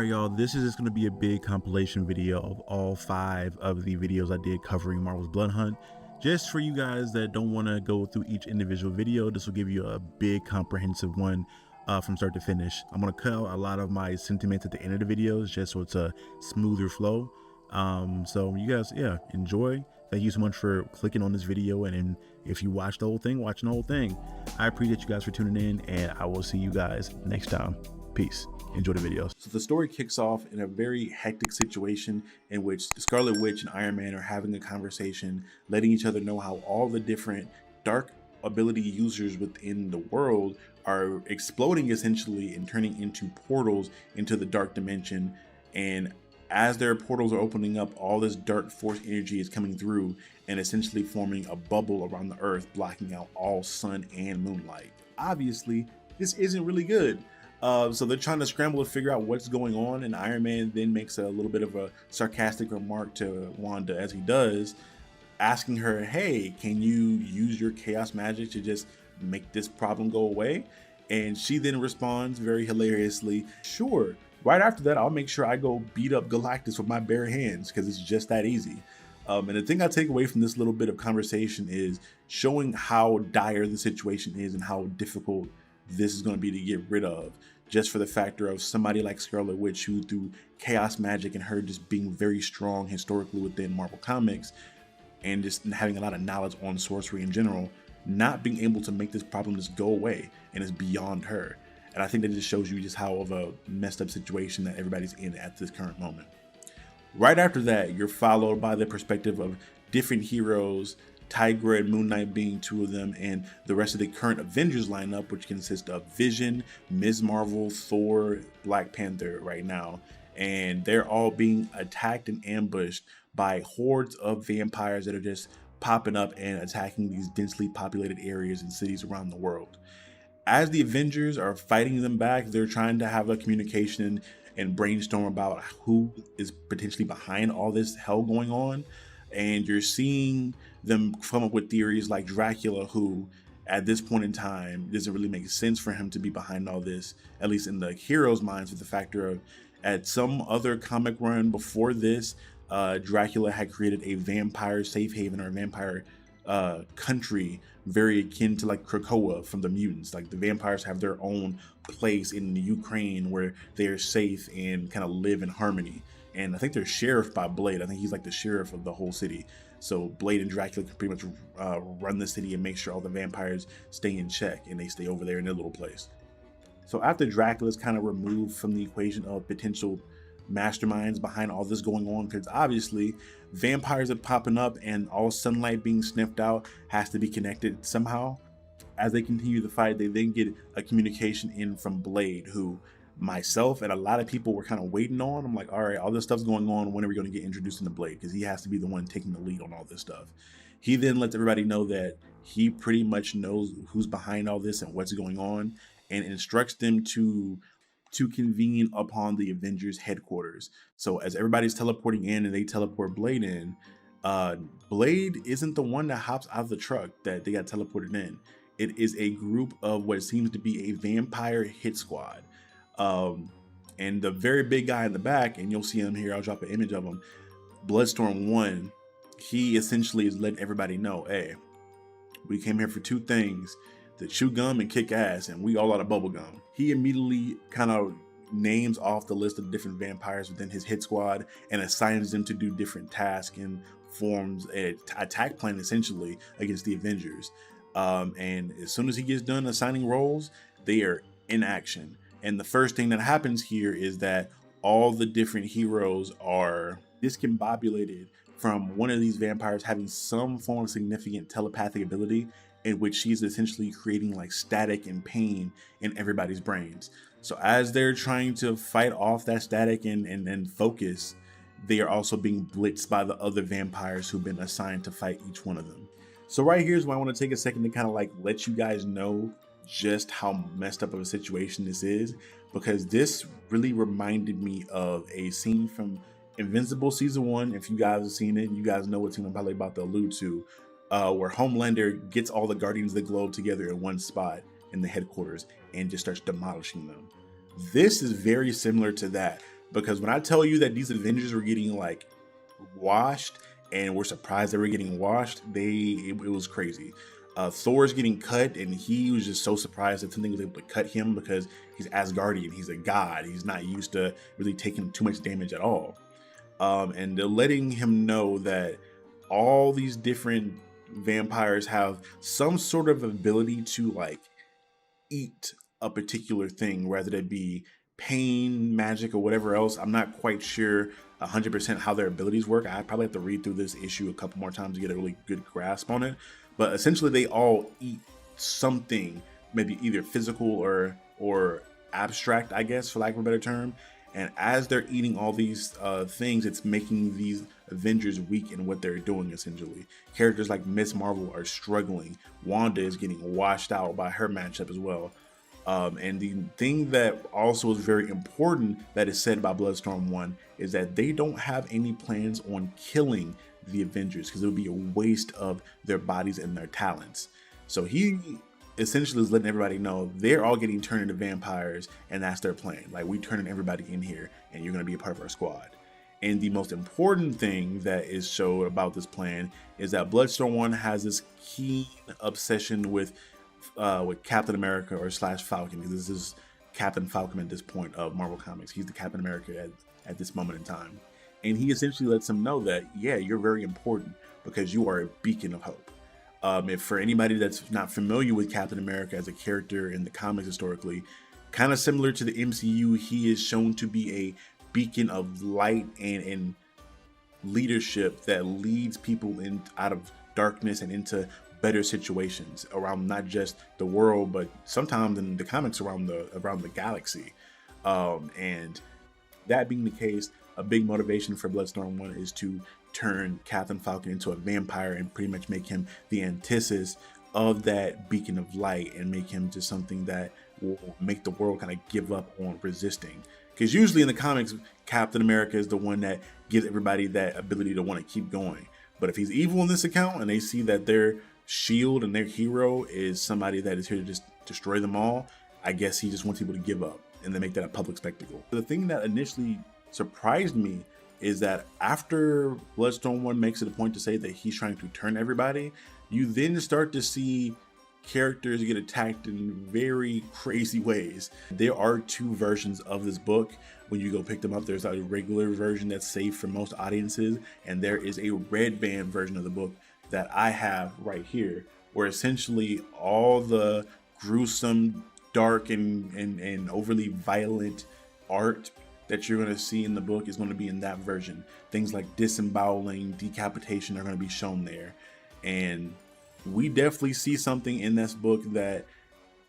y'all, this is just going to be a big compilation video of all 5 of the videos I did covering Marvel's Bloodhunt. Just for you guys that don't want to go through each individual video, this will give you a big comprehensive one from start to finish. I'm going to cut out a lot of my sentiments at the end of the videos just so it's a smoother flow. So you guys, yeah, enjoy. Thank you so much for clicking on this video, and if you watched the whole thing, watching the whole thing, I appreciate you guys for tuning in, and I will see you guys next time. Peace. Enjoy the videos. So the story kicks off in a very hectic situation in which Scarlet Witch and Iron Man are having a conversation, letting each other know how all the different dark ability users within the world are exploding essentially and turning into portals into the dark dimension. And as their portals are opening up, all this dark force energy is coming through and essentially forming a bubble around the earth, blocking out all sun and moonlight. Obviously, this isn't really good. So they're trying to scramble to figure out what's going on, and Iron Man then makes a little bit of a sarcastic remark to Wanda, as he does, asking her, hey, can you use your chaos magic to just make this problem go away? And she then responds very hilariously, sure. Right after that, I'll make sure I go beat up Galactus with my bare hands, because it's just that easy. And the thing I take away from this little bit of conversation is showing how dire the situation is and how difficult this is going to be to get rid of, just for the factor of somebody like Scarlet Witch, who through chaos magic and her just being very strong historically within Marvel Comics and just having a lot of knowledge on sorcery in general, not being able to make this problem just go away, and it's beyond her. And I think that just shows you just how of a messed up situation that everybody's in at this current moment. Right after that, you're followed by the perspective of different heroes, Tigra and Moon Knight being 2 of them, and the rest of the current Avengers lineup, which consists of Vision, Ms. Marvel, Thor, Black Panther right now. And they're all being attacked and ambushed by hordes of vampires that are just popping up and attacking these densely populated areas and cities around the world. As the Avengers are fighting them back, they're trying to have a communication and brainstorm about who is potentially behind all this hell going on. And you're seeing them come up with theories like Dracula, who at this point in time doesn't really make sense for him to be behind all this, at least in the heroes' minds, with the factor of at some other comic run before this, Dracula had created a vampire safe haven or a vampire country very akin to like Krakoa from the mutants. Like the vampires have their own place in the Ukraine where they're safe and kind of live in harmony. And I think they're sheriffed by Blade. I think he's like the sheriff of the whole city. So Blade and Dracula can pretty much run the city and make sure all the vampires stay in check and they stay over there in their little place. So after Dracula's kind of removed from the equation of potential masterminds behind all this going on, because obviously vampires are popping up and all sunlight being sniffed out has to be connected somehow. As they continue the fight, they then get a communication in from Blade, who myself and a lot of people were kind of waiting on. I'm like, all right, all this stuff's going on. When are we going to get introduced into Blade? Because he has to be the one taking the lead on all this stuff. He then lets everybody know that he pretty much knows who's behind all this and what's going on, and instructs them to convene upon the Avengers headquarters. So as everybody's teleporting in and they teleport Blade in, Blade isn't the one that hops out of the truck that they got teleported in. It is a group of what seems to be a vampire hit squad. And the very big guy in the back, and you'll see him here, I'll drop an image of him, Bloodstorm 1, he essentially is letting everybody know, hey, we came here for 2 things, to chew gum and kick ass, and we all out of bubble gum. He immediately kind of names off the list of different vampires within his hit squad and assigns them to do different tasks and forms an attack plan essentially against the Avengers. And as soon as he gets done assigning roles, they are in action. And the first thing that happens here is that all the different heroes are discombobulated from one of these vampires having some form of significant telepathic ability, in which she's essentially creating like static and pain in everybody's brains. So as they're trying to fight off that static and focus, they are also being blitzed by the other vampires who've been assigned to fight each one of them. So right here's why I want to take a second to kind of like let you guys know just how messed up of a situation this is, because this really reminded me of a scene from Invincible season 1. If you guys have seen it, you guys know what scene I'm probably about to allude to, where Homelander gets all the Guardians of the Globe together in one spot in the headquarters and just starts demolishing them. This is very similar to that. because when I tell you that these Avengers were getting like washed, and we're surprised they were getting washed, it was crazy. Thor's getting cut, and he was just so surprised that something was able to cut him because he's Asgardian, he's a god, he's not used to really taking too much damage at all. And they're letting him know that all these different vampires have some sort of ability to like eat a particular thing, whether it be pain, magic, or whatever else. I'm not quite sure 100% how their abilities work. I probably have to read through this issue a couple more times to get a really good grasp on it. But essentially, they all eat something, maybe either physical or abstract, I guess, for lack of a better term. And as they're eating all these things, it's making these Avengers weak in what they're doing, essentially. Characters like Miss Marvel are struggling. Wanda is getting washed out by her matchup as well. And the thing that also is very important that is said by Bloodstorm 1 is that they don't have any plans on killing the Avengers, because it would be a waste of their bodies and their talents. So he essentially is letting everybody know they're all getting turned into vampires, and that's their plan. Like, we turning everybody in here, and you're going to be a part of our squad. And the most important thing that is showed about this plan is that Bloodstorm 1 has this keen obsession with Captain America or slash Falcon, because this is Captain Falcon at this point of Marvel Comics. He's the Captain America at this moment in time. And he essentially lets them know that, yeah, you're very important because you are a beacon of hope. If for anybody that's not familiar with Captain America as a character in the comics historically, kind of similar to the MCU, he is shown to be a beacon of light and leadership that leads people out of darkness and into better situations around not just the world, but sometimes in the comics around the galaxy. And that being the case, a big motivation for Bloodstorm 1 is to turn Captain Falcon into a vampire and pretty much make him the antithesis of that beacon of light, and make him to something that will make the world kind of give up on resisting. Because usually in the comics, Captain America is the one that gives everybody that ability to want to keep going. But if he's evil in this account and they see that their shield and their hero is somebody that is here to just destroy them all, I guess he just wants people to give up and then make that a public spectacle. The thing that initially surprised me is that after Bloodstorm 1 makes it a point to say that he's trying to turn everybody, you then start to see characters get attacked in very crazy ways. There are two versions of this book. When you go pick them up, there's a regular version that's safe for most audiences, and there is a red band version of the book that I have right here, where essentially all the gruesome, dark, and overly violent art that you're going to see in the book is going to be in that version. Things like disemboweling, decapitation are going to be shown there. And we definitely see something in this book that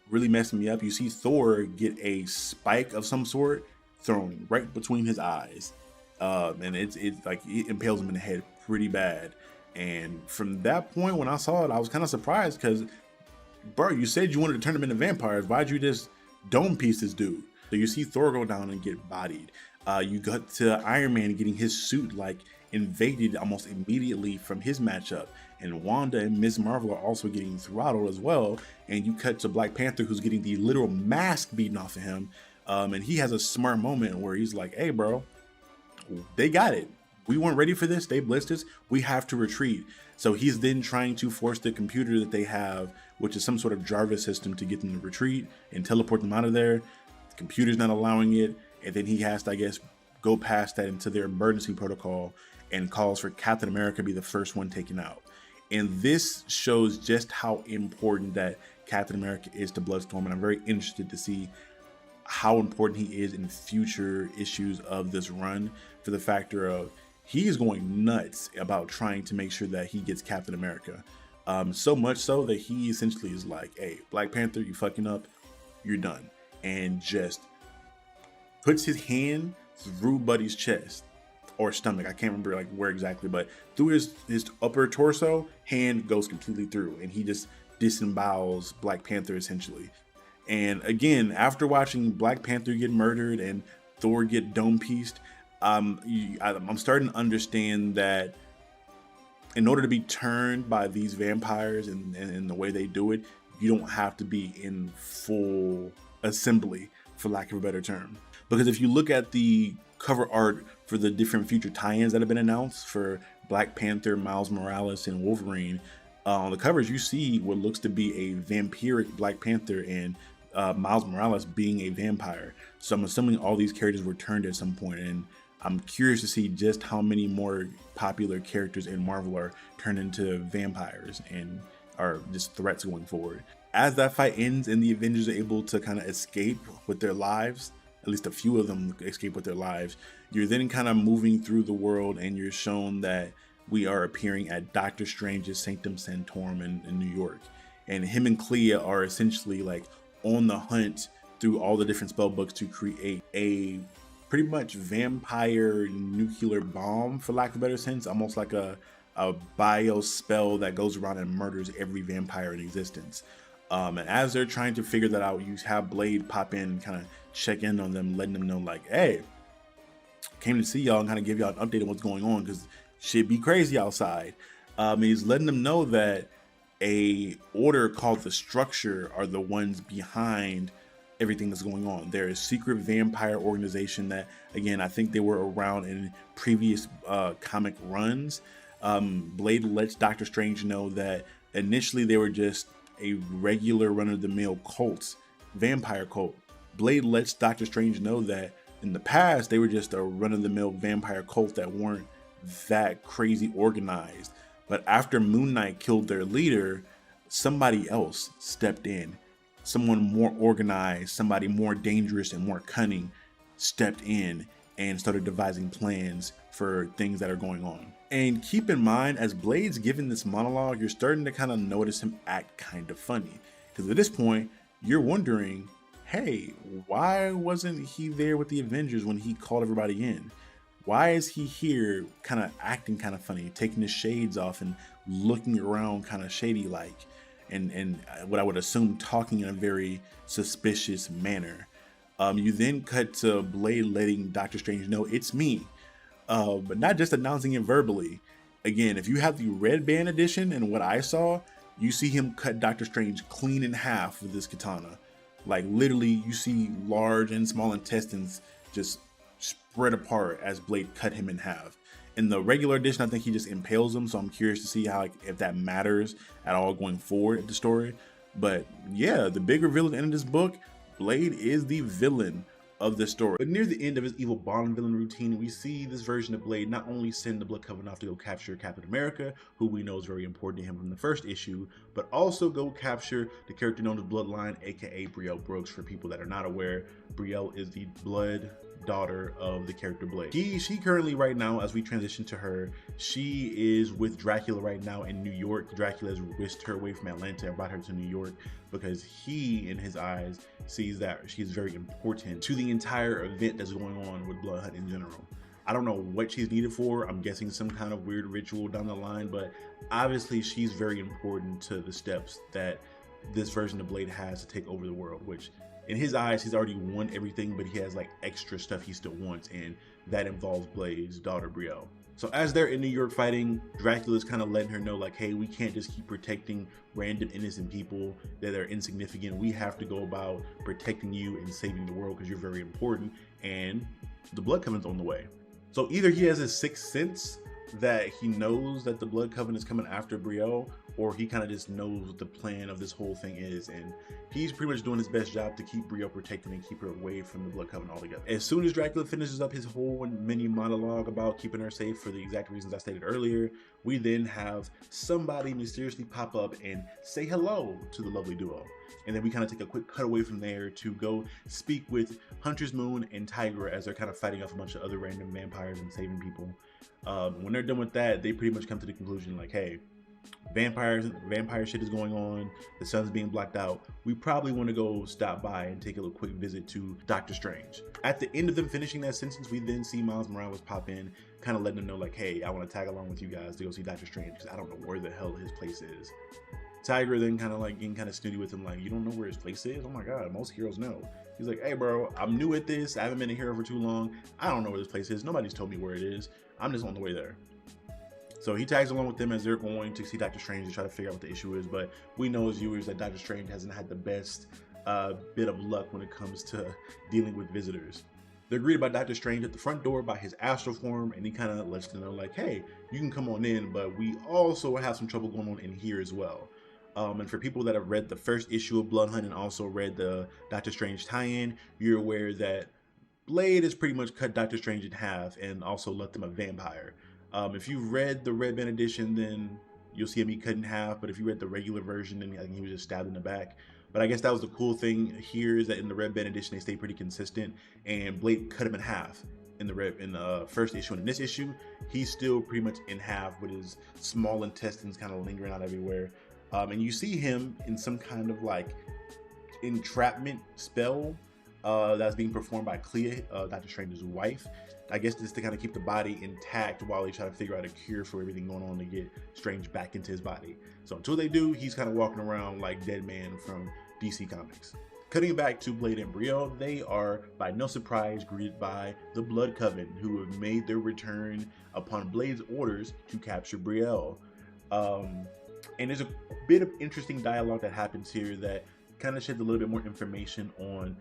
really messed me up. You see Thor get a spike of some sort thrown right between his eyes. And it's like it impales him in the head pretty bad. And from that point, when I saw it, I was kind of surprised because, bro, you said you wanted to turn them into vampires. Why'd you just dome piece this dude? So you see Thor go down and get bodied. You got to Iron Man getting his suit like invaded almost immediately from his matchup. And Wanda and Ms. Marvel are also getting throttled as well. And you cut to Black Panther, who's getting the literal mask beaten off of him. And he has a smart moment where he's like, hey, bro, they got it. We weren't ready for this. They blitzed us. We have to retreat. So he's then trying to force the computer that they have, which is some sort of Jarvis system, to get them to retreat and teleport them out of there. The computer's not allowing it. And then he has to, I guess, go past that into their emergency protocol and calls for Captain America to be the first one taken out. And this shows just how important that Captain America is to Bloodstorm. And I'm very interested to see how important he is in future issues of this run, for the factor of he is going nuts about trying to make sure that he gets Captain America. So much so that he essentially is like, hey, Black Panther, you fucking up, you're done. And just puts his hand through Buddy's chest or stomach. I can't remember like where exactly, but through his upper torso, hand goes completely through, and he just disembowels Black Panther essentially. And again, after watching Black Panther get murdered and Thor get dome-pieced, I'm starting to understand that in order to be turned by these vampires and the way they do it, you don't have to be in full assembly, for lack of a better term. Because if you look at the cover art for the different future tie-ins that have been announced for Black Panther, Miles Morales, and Wolverine. On the covers, you see what looks to be a vampiric Black Panther and Miles Morales being a vampire. So I'm assuming all these characters were turned at some point, and I'm curious to see just how many more popular characters in Marvel are turned into vampires and are just threats going forward. As that fight ends and the Avengers are able to kind of escape with their lives, at least a few of them escape with their lives, you're then kind of moving through the world and you're shown that we are appearing at Doctor Strange's Sanctum Sanctorum in New York. And him and Clea are essentially like on the hunt through all the different spell books to create a pretty much vampire nuclear bomb, for lack of a better sense, almost like a bio spell that goes around and murders every vampire in existence. And as they're trying to figure that out, you have Blade pop in and kind of check in on them, letting them know like, hey, came to see y'all and kind of give y'all an update on what's going on because shit be crazy outside. He's letting them know that a order called the Structure are the ones behind everything that's going on. They're a secret vampire organization that, again, I think they were around in previous comic runs. Blade lets Doctor Strange know that initially they were just a regular run-of-the-mill cult, vampire cult. Blade lets Doctor Strange know that in the past they were just a run-of-the-mill vampire cult that weren't that crazy organized. But after Moon Knight killed their leader, somebody else stepped in. Someone more organized, somebody more dangerous and more cunning stepped in and started devising plans for things that are going on. And keep in mind, as Blade's giving this monologue, you're starting to kind of notice him act kind of funny. Because at this point, you're wondering, hey, why wasn't he there with the Avengers when he called everybody in? Why is he here kind of acting kind of funny, taking his shades off and looking around kind of shady like? And what I would assume talking in a very suspicious manner. You then cut to Blade letting Doctor Strange know it's me, but not just announcing it verbally. Again, if you have the red band edition and what I saw, you see him cut Doctor Strange clean in half with this katana. Like literally you see large and small intestines just spread apart as Blade cut him in half. In the regular edition, I think he just impales him, so I'm curious to see how, like, if that matters at all going forward in the story. But yeah, the big reveal at the end of this book, Blade is the villain of the story. But near the end of his evil Bond villain routine, we see this version of Blade not only send the Blood Coven off to go capture Captain America, who we know is very important to him from the first issue, but also go capture the character known as Bloodline, aka Brielle Brooks. For people that are not aware, Brielle is the blood daughter of the character Blade. She currently, right now, as we transition to her, she is with Dracula right now in New York. Dracula has whisked her away from Atlanta and brought her to New York because he, in his eyes, sees that she's very important to the entire event that's going on with Bloodhunt in general. I don't know what she's needed for. I'm guessing some kind of weird ritual down the line, but obviously she's very important to the steps that this version of Blade has to take over the world, which in his eyes, he's already won everything, but he has like extra stuff he still wants, and that involves Blade's daughter, Brielle. So as they're in New York fighting, Dracula's kind of letting her know like, hey, we can't just keep protecting random innocent people that are insignificant. We have to go about protecting you and saving the world because you're very important, and the Blood Coven's on the way. So either he has a sixth sense that he knows that the Blood Coven is coming after Brielle, or he kind of just knows what the plan of this whole thing is, and he's pretty much doing his best job to keep Brielle protected and keep her away from the Blood Coven altogether. As soon as Dracula finishes up his whole mini monologue about keeping her safe for the exact reasons I stated earlier, we then have somebody mysteriously pop up and say hello to the lovely duo. And then we kind of take a quick cut away from there to go speak with Hunter's Moon and Tigra as they're kind of fighting off a bunch of other random vampires and saving people. When they're done with that, they pretty much come to the conclusion like, hey, vampire shit is going on, the sun's being blacked out, we probably want to go stop by and take a little quick visit to Doctor Strange. At the end of them finishing that sentence, we then see Miles Morales pop in, kind of letting them know like, hey, I want to tag along with you guys to go see Doctor Strange because I don't know where the hell his place is. Tiger then kind of like getting kind of snooty with him like, you don't know where his place is? Oh my god, most heroes know. He's like, hey bro, I'm new at this, I haven't been a hero for too long, I don't know where this place is, nobody's told me where it is, I'm just on the way there. So he tags along with them as they're going to see Doctor Strange to try to figure out what the issue is, but we know as viewers that Doctor Strange hasn't had the best bit of luck when it comes to dealing with visitors. They're greeted by Doctor Strange at the front door by his astral form, and he kind of lets them know like, hey, you can come on in, but we also have some trouble going on in here as well. And for people that have read the first issue of Bloodhunt and also read the Doctor Strange tie-in, you're aware that Blade has pretty much cut Doctor Strange in half and also left him a vampire. If you've read the Red Band edition, then you'll see him be cut in half, but if you read the regular version, then I think he was just stabbed in the back. But I guess that was the cool thing here, is that in the Red Band edition, they stay pretty consistent, and Blade cut him in half in the first issue. And in this issue, he's still pretty much in half with his small intestines kind of lingering out everywhere. And you see him in some kind of like entrapment spell that's being performed by Clea, Doctor Strange's wife. I guess just to kind of keep the body intact while they try to figure out a cure for everything going on to get Strange back into his body. So until they do, he's kind of walking around like Dead Man from DC Comics. Cutting back to Blade and Betrayal, they are by no surprise greeted by the Blood Coven, who have made their return upon Blade's orders to capture Betrayal. And there's a bit of interesting dialogue that happens here that kind of sheds a little bit more information on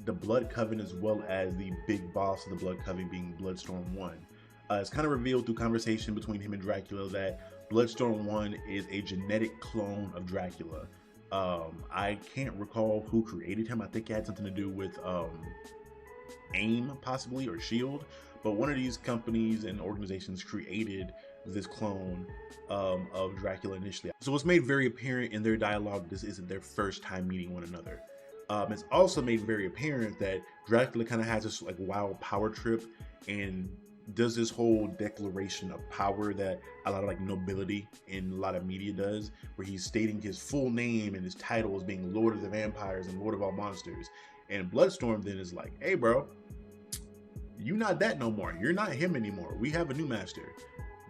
the Blood Coven, as well as the big boss of the Blood Coven being Bloodstorm 1. It's kind of revealed through conversation between him and Dracula that Bloodstorm 1 is a genetic clone of Dracula. I can't recall who created him. I think it had something to do with AIM possibly, or SHIELD, but one of these companies and organizations created this clone of Dracula initially. So it's made very apparent in their dialogue this isn't their first time meeting one another. It's also made very apparent that Dracula kind of has this like wild power trip and does this whole declaration of power that a lot of like nobility in a lot of media does, where he's stating his full name and his title as being Lord of the Vampires and Lord of all monsters. And Bloodstorm then is like, hey bro, you not that no more. You're not him anymore. We have a new master.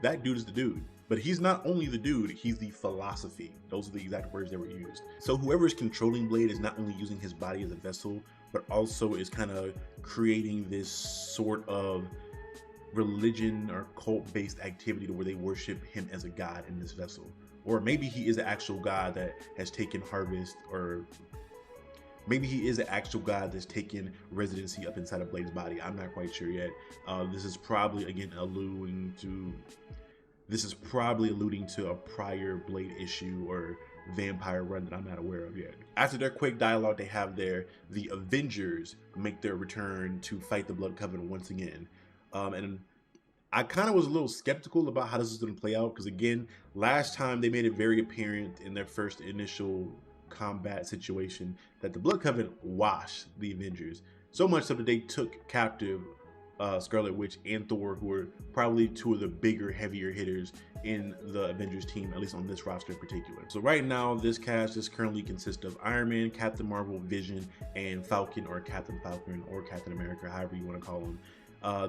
That dude is the dude. But he's not only the dude, he's the philosophy. Those are the exact words that were used. So whoever is controlling Blade is not only using his body as a vessel, but also is kind of creating this sort of religion or cult-based activity to where they worship him as a god in this vessel. Or maybe he is an actual god that has taken harvest, or maybe he is an actual god that's taken residency up inside of Blade's body. I'm not quite sure yet. This is probably, again, alluding to a prior Blade issue or vampire run that I'm not aware of yet. After their quick dialogue they have there, the Avengers make their return to fight the Blood Coven once again. And I kind of was a little skeptical about how this is going to play out, because again, last time they made it very apparent in their first initial combat situation that the Blood Coven washed the Avengers, so much so that they took captive Scarlet Witch and Thor, who are probably two of the bigger, heavier hitters in the Avengers team, at least on this roster in particular. So right now, this cast is currently consists of Iron Man, Captain Marvel, Vision, and Falcon, or Captain Falcon, or Captain America, however you want to call him.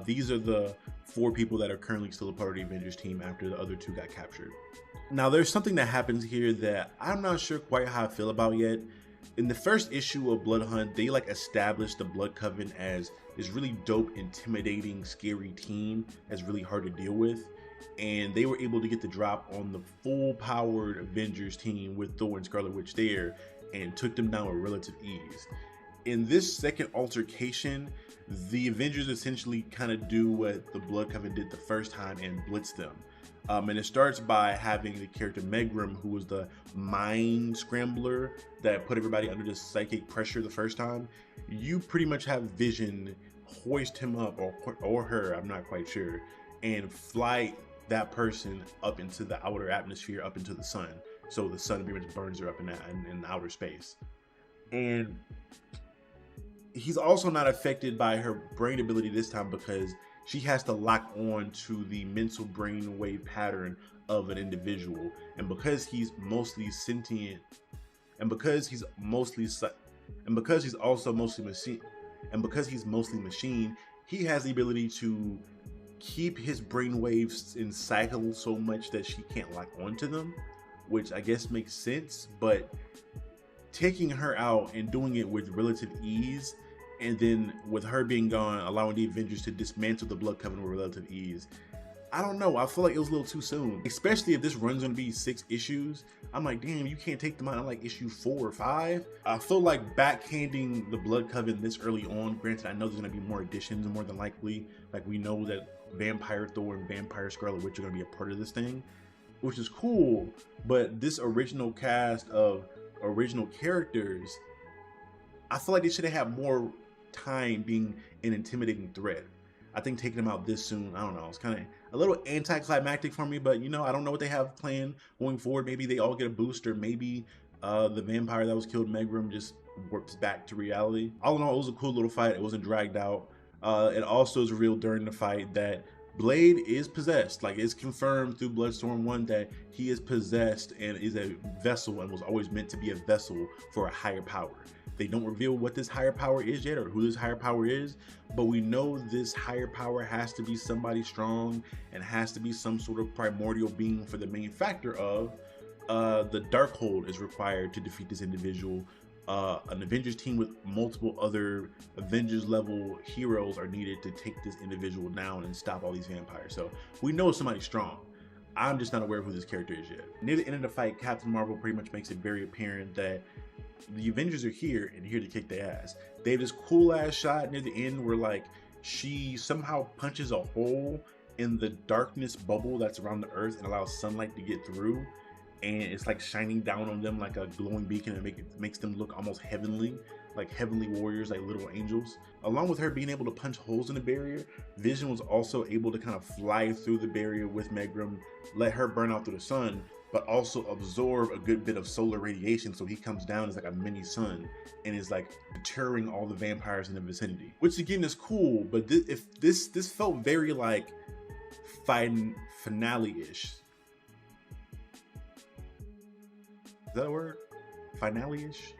These are the 4 people that are currently still a part of the Avengers team after the other 2 got captured. Now, there's something that happens here that I'm not sure quite how I feel about yet. In the first issue of Bloodhunt, they like established the Blood Coven as this really dope, intimidating, scary team that's really hard to deal with. And they were able to get the drop on the full-powered Avengers team with Thor and Scarlet Witch there, and took them down with relative ease. In this second altercation, the Avengers essentially kind of do what the Blood Coven did the first time and blitz them. And it starts by having the character Megrim, who was the mind scrambler that put everybody under this psychic pressure the first time. You pretty much have Vision hoist him up, or her, I'm not quite sure, and fly that person up into the outer atmosphere, up into the sun. So the sun pretty much burns her up in outer space. And he's also not affected by her brain ability this time, because she has to lock on to the mental brainwave pattern of an individual. And because he's mostly sentient, and because he's also mostly machine, he has the ability to keep his brainwaves in cycle so much that she can't lock onto them, which I guess makes sense. But taking her out and doing it with relative ease, and then with her being gone, allowing the Avengers to dismantle the Blood Coven with relative ease, I don't know. I feel like it was a little too soon, especially if this run's gonna be 6 issues. I'm like, damn, you can't take them out in like issue 4 or 5. I feel like backhanding the Blood Coven this early on. Granted, I know there's gonna be more additions more than likely. Like we know that Vampire Thor and Vampire Scarlet Witch are gonna be a part of this thing, which is cool. But this original cast of original characters, I feel like they should have had more time being an intimidating threat. I think taking them out this soon, I don't know, it's kind of a little anticlimactic for me, but you know, I don't know what they have planned going forward. Maybe they all get a boost, or maybe the vampire that was killed, Megrim, just warps back to reality. All in all, it was a cool little fight. It wasn't dragged out. It also is revealed during the fight that Blade is possessed. Like, it's confirmed through Bloodstorm 1 that he is possessed and is a vessel and was always meant to be a vessel for a higher power. They don't reveal what this higher power is yet, or who this higher power is, but we know this higher power has to be somebody strong and has to be some sort of primordial being, for the main factor of the Darkhold is required to defeat this individual. An Avengers team with multiple other Avengers level heroes are needed to take this individual down and stop all these vampires. So we know somebody's strong. I'm just not aware of who this character is yet. Near the end of the fight, Captain Marvel pretty much makes it very apparent that the Avengers are here and here to kick their ass. They have this cool ass shot near the end where like she somehow punches a hole in the darkness bubble that's around the earth and allows sunlight to get through, and it's like shining down on them like a glowing beacon, and makes them look almost heavenly, like heavenly warriors, like little angels. Along with her being able to punch holes in the barrier, Vision was also able to kind of fly through the barrier with Megrim, let her burn out through the sun, but also absorb a good bit of solar radiation, so he comes down as like a mini sun and is like deterring all the vampires in the vicinity, which again is cool. But this felt very like finale-ish. Is that a word? Finale-ish.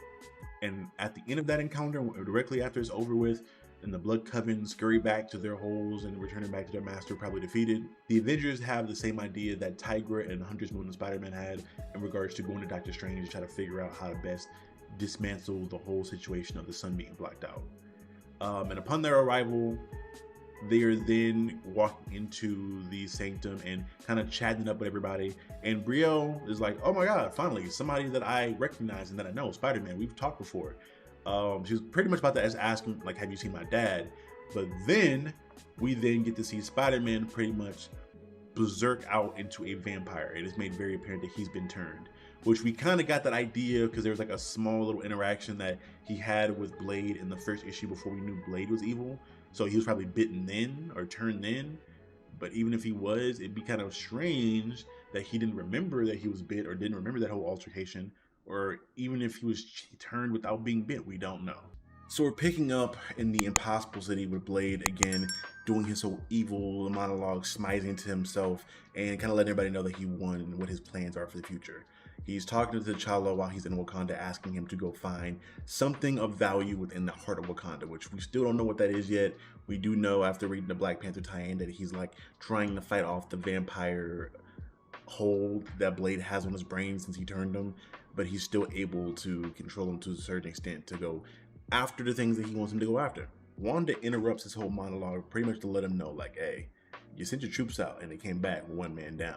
And at the end of that encounter, directly after it's over with, and the Blood Coven scurry back to their holes and returning back to their master, probably defeated, the Avengers have the same idea that Tigra and Hunter's Moon and Spider-Man had in regards to going to Doctor Strange to try to figure out how to best dismantle the whole situation of the sun being blocked out. And upon their arrival, they are then walking into the sanctum and kind of chatting up with everybody. And Brio is like, oh my God, finally, somebody that I recognize and that I know, Spider-Man, we've talked before. She was pretty much about to ask him, like, have you seen my dad? But then we then get to see Spider-Man pretty much berserk out into a vampire. It is made very apparent that he's been turned, which we kind of got that idea because there was like a small little interaction that he had with Blade in the first issue before we knew Blade was evil. So he was probably bitten then or turned then. But even if he was, it'd be kind of strange that he didn't remember that he was bit, or didn't remember that whole altercation, or even if he was turned without being bit, we don't know. So we're picking up in the Impossible City with Blade again, doing his whole evil monologue, smizing to himself, and kind of letting everybody know that he won and what his plans are for the future. He's talking to T'Challa while he's in Wakanda, asking him to go find something of value within the heart of Wakanda, which we still don't know what that is yet. We do know after reading the Black Panther tie-in that he's like trying to fight off the vampire hold that Blade has on his brain since he turned him, but he's still able to control him to a certain extent to go after the things that he wants him to go after. Wanda interrupts his whole monologue pretty much to let him know, like, hey, you sent your troops out and they came back with one man down.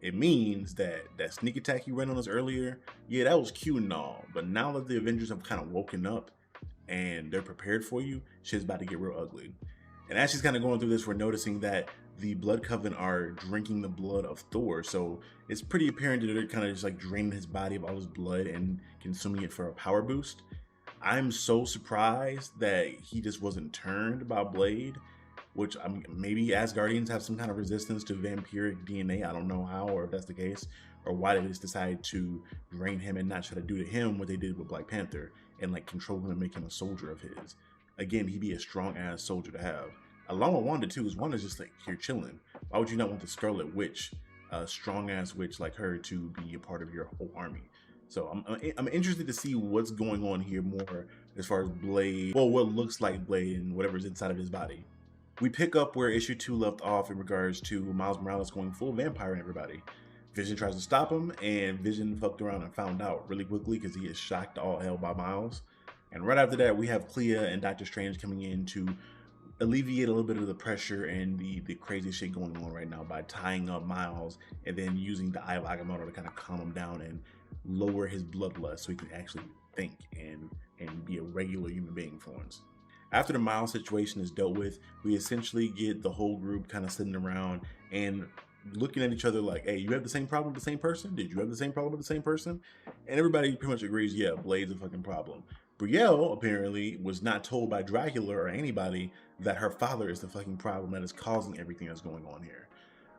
It means that that sneak attack you ran on us earlier, yeah, that was cute and all, but now that the Avengers have kind of woken up and they're prepared for you, shit's about to get real ugly. And as she's kind of going through this, we're noticing that the Blood Coven are drinking the blood of Thor. So it's pretty apparent that they're kind of just like draining his body of all his blood and consuming it for a power boost. I'm so surprised that he just wasn't turned by Blade, which maybe Asgardians have some kind of resistance to vampiric DNA. I don't know how, or if that's the case, or why they just decided to drain him and not try to do to him what they did with Black Panther and like control him and make him a soldier of his. Again, he'd be a strong ass soldier to have. Along with Wanda too, is Wanda's just like here chilling. Why would you not want the Scarlet Witch, a strong ass witch like her, to be a part of your whole army? So I'm interested to see what's going on here more as far as Blade, well, what looks like Blade and whatever's inside of his body. We pick up where issue 2 left off in regards to Miles Morales going full vampire and everybody. Vision tries to stop him, and Vision fucked around and found out really quickly because he is shocked to all hell by Miles. And right after that, we have Clea and Doctor Strange coming in to alleviate a little bit of the pressure and the crazy shit going on right now by tying up Miles and then using the Eye of Agamotto to kind of calm him down and lower his bloodlust so he can actually think and be a regular human being for once. After the Miles situation is dealt with, we essentially get the whole group kind of sitting around and looking at each other like, hey, you have the same problem with the same person? Did you have the same problem with the same person? And everybody pretty much agrees, yeah, Blade's a fucking problem. Brielle apparently was not told by Dracula or anybody that her father is the fucking problem that is causing everything that's going on here.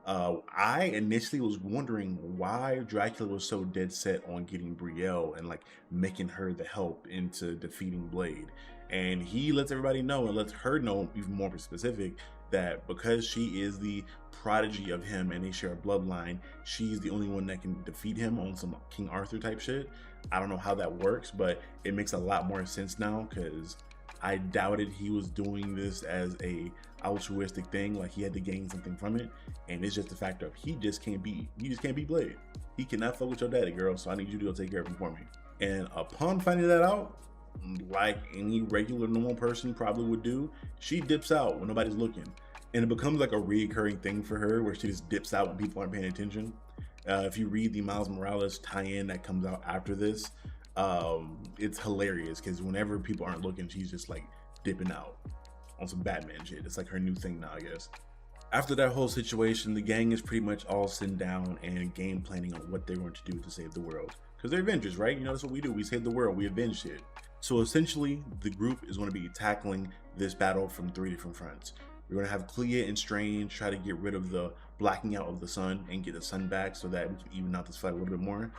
I initially was wondering why Dracula was so dead set on getting Brielle and like making her the help into defeating Blade. And he lets everybody know and lets her know, even more specific, that because she is the prodigy of him and they share a bloodline, she's the only one that can defeat him on some King Arthur type shit. I don't know how that works, but it makes a lot more sense now, because I doubted he was doing this as a altruistic thing, like he had to gain something from it. And it's just the fact of he just can't beat Blade. He cannot fuck with your daddy, girl, so I need you to go take care of him for me. And upon finding that out, like any regular normal person probably would do, she dips out when nobody's looking. And it becomes like a recurring thing for her where she just dips out when people aren't paying attention. If you read the Miles Morales tie-in that comes out after this, it's hilarious because whenever people aren't looking, she's just like dipping out on some Batman shit. It's like her new thing now, I guess. After that whole situation, the gang is pretty much all sitting down and game planning on what they're going to do to save the world. Because they're Avengers, right? You know, that's what we do. We save the world. We avenge shit. So essentially, the group is going to be tackling this battle from 3 different fronts. We're going to have Clea and Strange try to get rid of the blacking out of the sun and get the sun back so that we can even out this fight a little bit more.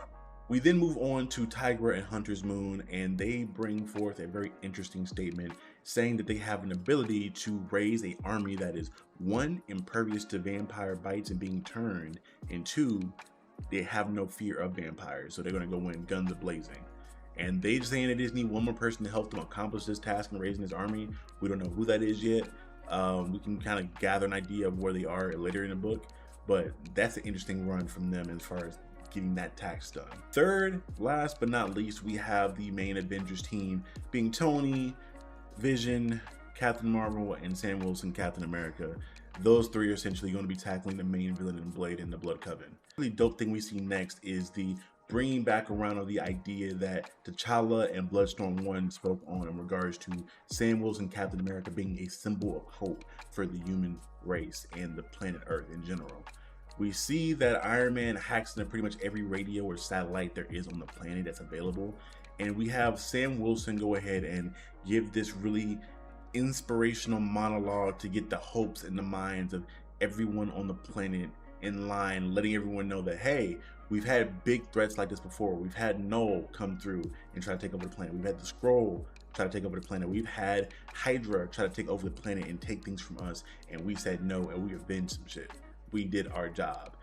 We then move on to Tigra and Hunter's Moon, and they bring forth a very interesting statement saying that they have an ability to raise an army that is 1, impervious to vampire bites and being turned, and 2, they have no fear of vampires, so they're going to go in guns a-blazing. And they're saying they just need one more person to help them accomplish this task in raising this army. We don't know who that is yet. We can kind of gather an idea of where they are later in the book, but that's an interesting run from them as far as getting that task done. Third, last but not least, we have the main Avengers team being Tony, Vision, Captain Marvel, and Sam Wilson, Captain America. Those 3 are essentially going to be tackling the main villain in Blade and the Blood Coven. The really dope thing we see next is the bringing back around of the idea that T'Challa and Bloodstorm 1 spoke on in regards to Sam Wilson, Captain America being a symbol of hope for the human race and the planet Earth in general. We see that Iron Man hacks into pretty much every radio or satellite there is on the planet that's available. And we have Sam Wilson go ahead and give this really inspirational monologue to get the hopes in the minds of everyone on the planet in line, letting everyone know that, hey, we've had big threats like this before. We've had Null come through and try to take over the planet. We've had the Skrull try to take over the planet. We've had Hydra try to take over the planet and take things from us, and we said no, and we avenged some shit. We did our job.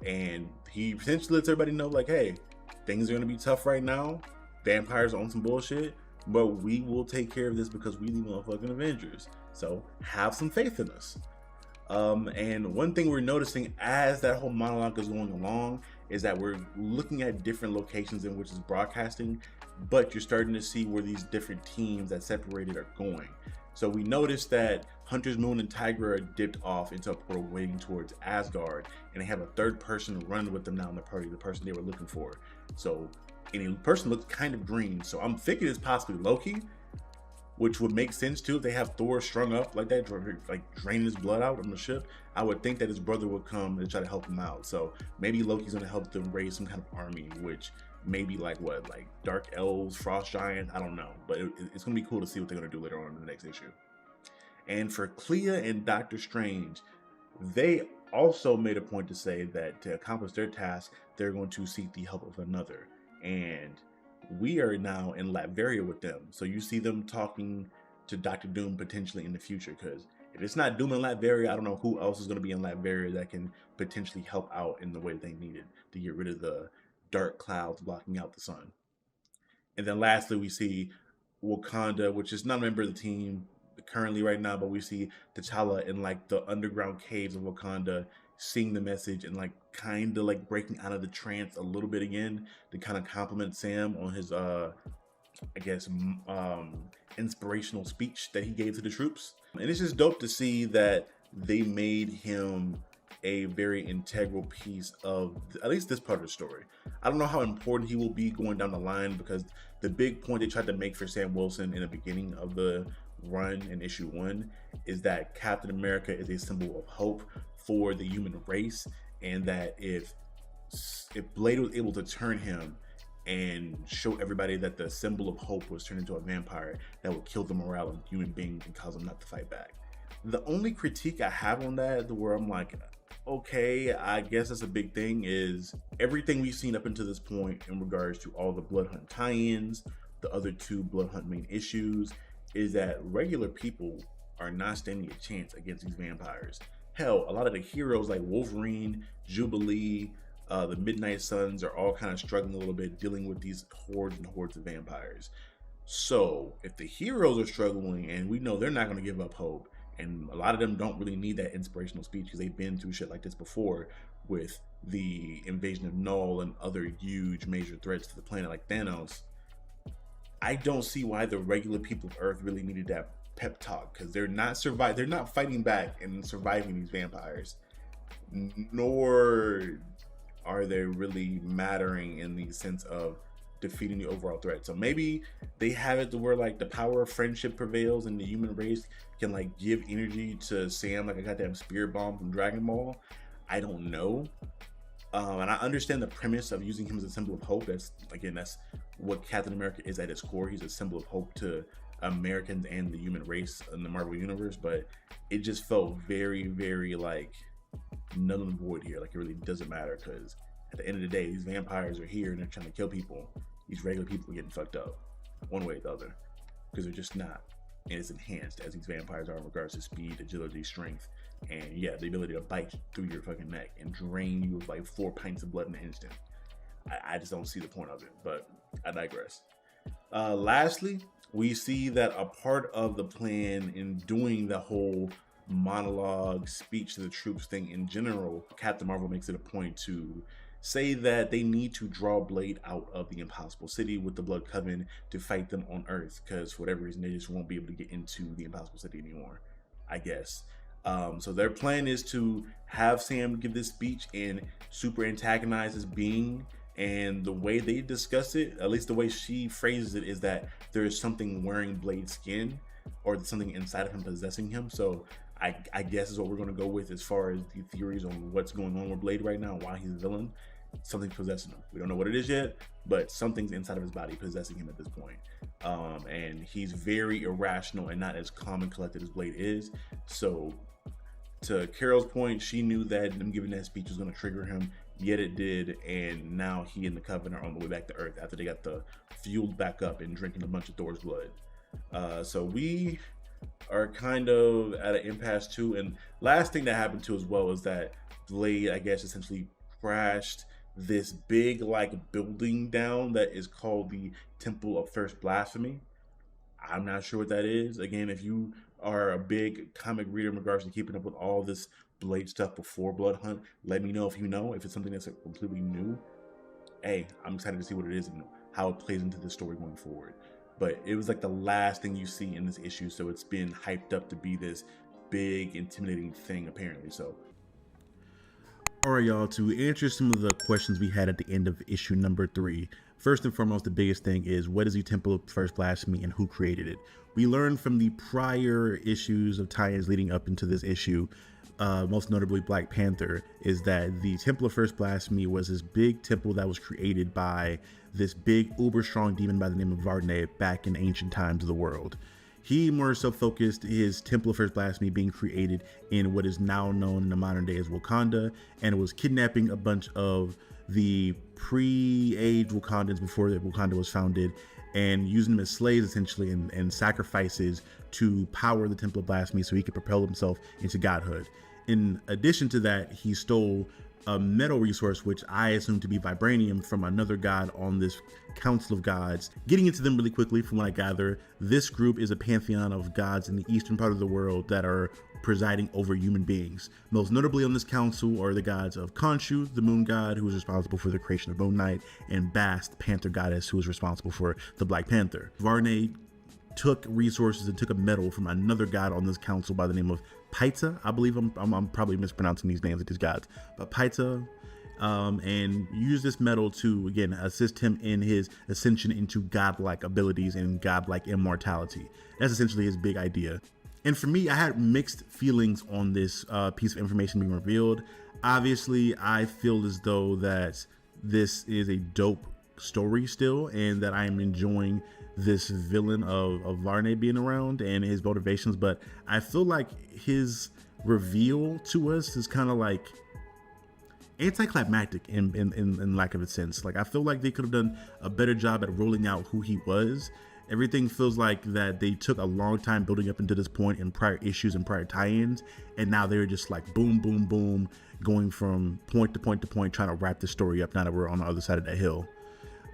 And he essentially lets everybody know, like, hey, things are gonna be tough right now. Vampires are on some bullshit, but we will take care of this because we the motherfucking Avengers. So have some faith in us. And one thing we're noticing as that whole monologue is going along is that we're looking at different locations in which it's broadcasting, but you're starting to see where these different teams that separated are going. So we noticed that Hunter's Moon and Tigra are dipped off into a portal waiting towards Asgard, and they have a third person running with them now in the party, the person they were looking for. So any person looks kind of green, so I'm thinking it's possibly Loki, which would make sense too if they have Thor strung up like that, like draining his blood out on the ship. I would think that his brother would come and try to help him out. So maybe Loki's gonna help them raise some kind of army, which maybe like what, like dark elves, frost giants, I don't know. But it's gonna be cool to see what they're gonna do later on in the next issue. And for Clea and Doctor Strange, they also made a point to say that to accomplish their task, they're going to seek the help of another. And we are now in Latveria with them. So you see them talking to Doctor Doom potentially in the future, because if it's not Doom in Latveria, I don't know who else is going to be in Latveria that can potentially help out in the way they needed to get rid of the dark clouds blocking out the sun. And then lastly, we see Wakanda, which is not a member of the team currently right now, but we see T'Challa in like the underground caves of Wakanda, seeing the message and like kind of like breaking out of the trance a little bit again to kind of compliment Sam on his I guess, inspirational speech that he gave to the troops. And it's just dope to see that they made him a very integral piece of at least this part of the story. I don't know how important he will be going down the line, because the big point they tried to make for Sam Wilson in the beginning of the run in issue 1 is that Captain America is a symbol of hope for the human race, and that if Blade was able to turn him and show everybody that the symbol of hope was turned into a vampire, that would kill the morale of human beings and cause them not to fight back. The only critique I have on that, where I'm like, okay, I guess that's a big thing, is everything we've seen up until this point in regards to all the Bloodhunt tie-ins, the other 2 Bloodhunt main issues, is that regular people are not standing a chance against these vampires. Hell, a lot of the heroes like Wolverine, Jubilee, the Midnight Suns are all kind of struggling a little bit dealing with these hordes and hordes of vampires. So if the heroes are struggling, and we know they're not going to give up hope, and a lot of them don't really need that inspirational speech because they've been through shit like this before with the invasion of Null and other huge major threats to the planet like Thanos, I don't see why the regular people of Earth really needed that pep talk, because they're not fighting back and surviving these vampires, nor are they really mattering in the sense of defeating the overall threat. So maybe they have it to where like the power of friendship prevails and the human race can like give energy to Sam like a goddamn spirit bomb from Dragon Ball. I don't know. And I understand the premise of using him as a symbol of hope. That's what Captain America is at its core. He's a symbol of hope to Americans and the human race in the Marvel universe, but it just felt very, very like null and void here. Like it really doesn't matter, because at the end of the day, these vampires are here and they're trying to kill people. These regular people are getting fucked up one way or the other, because they're just not. And it's enhanced as these vampires are in regards to speed, agility, strength, and yeah, the ability to bite through your fucking neck and drain you with like 4 pints of blood in an instant. I just don't see the point of it, but I digress. Lastly, we see that a part of the plan in doing the whole monologue speech to the troops thing in general, Captain Marvel makes it a point to say that they need to draw Blade out of the Impossible City with the Blood Coven to fight them on Earth, because for whatever reason they just won't be able to get into the Impossible City anymore, I guess. So their plan is to have Sam give this speech and super antagonize his being, and the way they discuss it, at least the way she phrases it, is that there is something wearing Blade's skin, or something inside of him possessing him. So I guess is what we're going to go with as far as the theories on what's going on with Blade right now, why he's a villain. Something's possessing him. We don't know what it is yet, but something's inside of his body possessing him at this point. And he's very irrational and not as calm and collected as Blade is. So to Carol's point, she knew that them giving that speech was going to trigger him, yet it did, and now he and the Coven are on the way back to Earth after they got the fueled back up and drinking a bunch of Thor's blood. So we are kind of at an impasse too. And last thing that happened too as well is that Blade, I guess, essentially crashed this big like building down that is called the Temple of First Blasphemy. I'm not sure what that is. Again, if you are a big comic reader in regards to keeping up with all this Blade stuff before Bloodhunt, let me know if you know, if it's something that's completely new. Hey, I'm excited to see what it is and how it plays into the story going forward. But it was like the last thing you see in this issue, so it's been hyped up to be this big, intimidating thing, apparently. So, all right, y'all, to answer some of the questions we had at the end of issue number 3, first and foremost, the biggest thing is, what is the Temple of First Blasphemy and who created it? We learned from the prior issues of tie-ins leading up into this issue, most notably Black Panther, is that the Temple of First Blasphemy was this big temple that was created by this big uber strong demon by the name of Varney back in ancient times of the world. He more so focused his Temple of First Blasphemy being created in what is now known in the modern day as Wakanda, and it was kidnapping a bunch of the pre-age Wakandans before Wakanda was founded and using them as slaves essentially and sacrifices to power the Temple of Blasphemy so he could propel himself into godhood. In addition to that, he stole a metal resource, which I assume to be vibranium, from another god on this council of gods. Getting into them really quickly, from what I gather, this group is a pantheon of gods in the eastern part of the world that are presiding over human beings. Most notably on this council are the gods of Khonshu, the moon god, who is responsible for the creation of Moon Knight, and Bast, Panther goddess, who is responsible for the Black Panther. Varney took resources and took a medal from another god on this council by the name of Paita. I believe I'm probably mispronouncing these names of these gods, but Paita, and used this medal to, again, assist him in his ascension into godlike abilities and godlike immortality. That's essentially his big idea. And for me, I had mixed feelings on this piece of information being revealed. Obviously, I feel as though that this is a dope story still, and that I am enjoying this villain of Varney being around and his motivations, but I feel like his reveal to us is kind of like anticlimactic in lack of a sense. Like, I feel like they could have done a better job at rolling out who he was. Everything feels like that they took a long time building up into this point in prior issues and prior tie-ins, and now they're just like boom, boom, boom, going from point to point to point, trying to wrap the story up now that we're on the other side of that hill.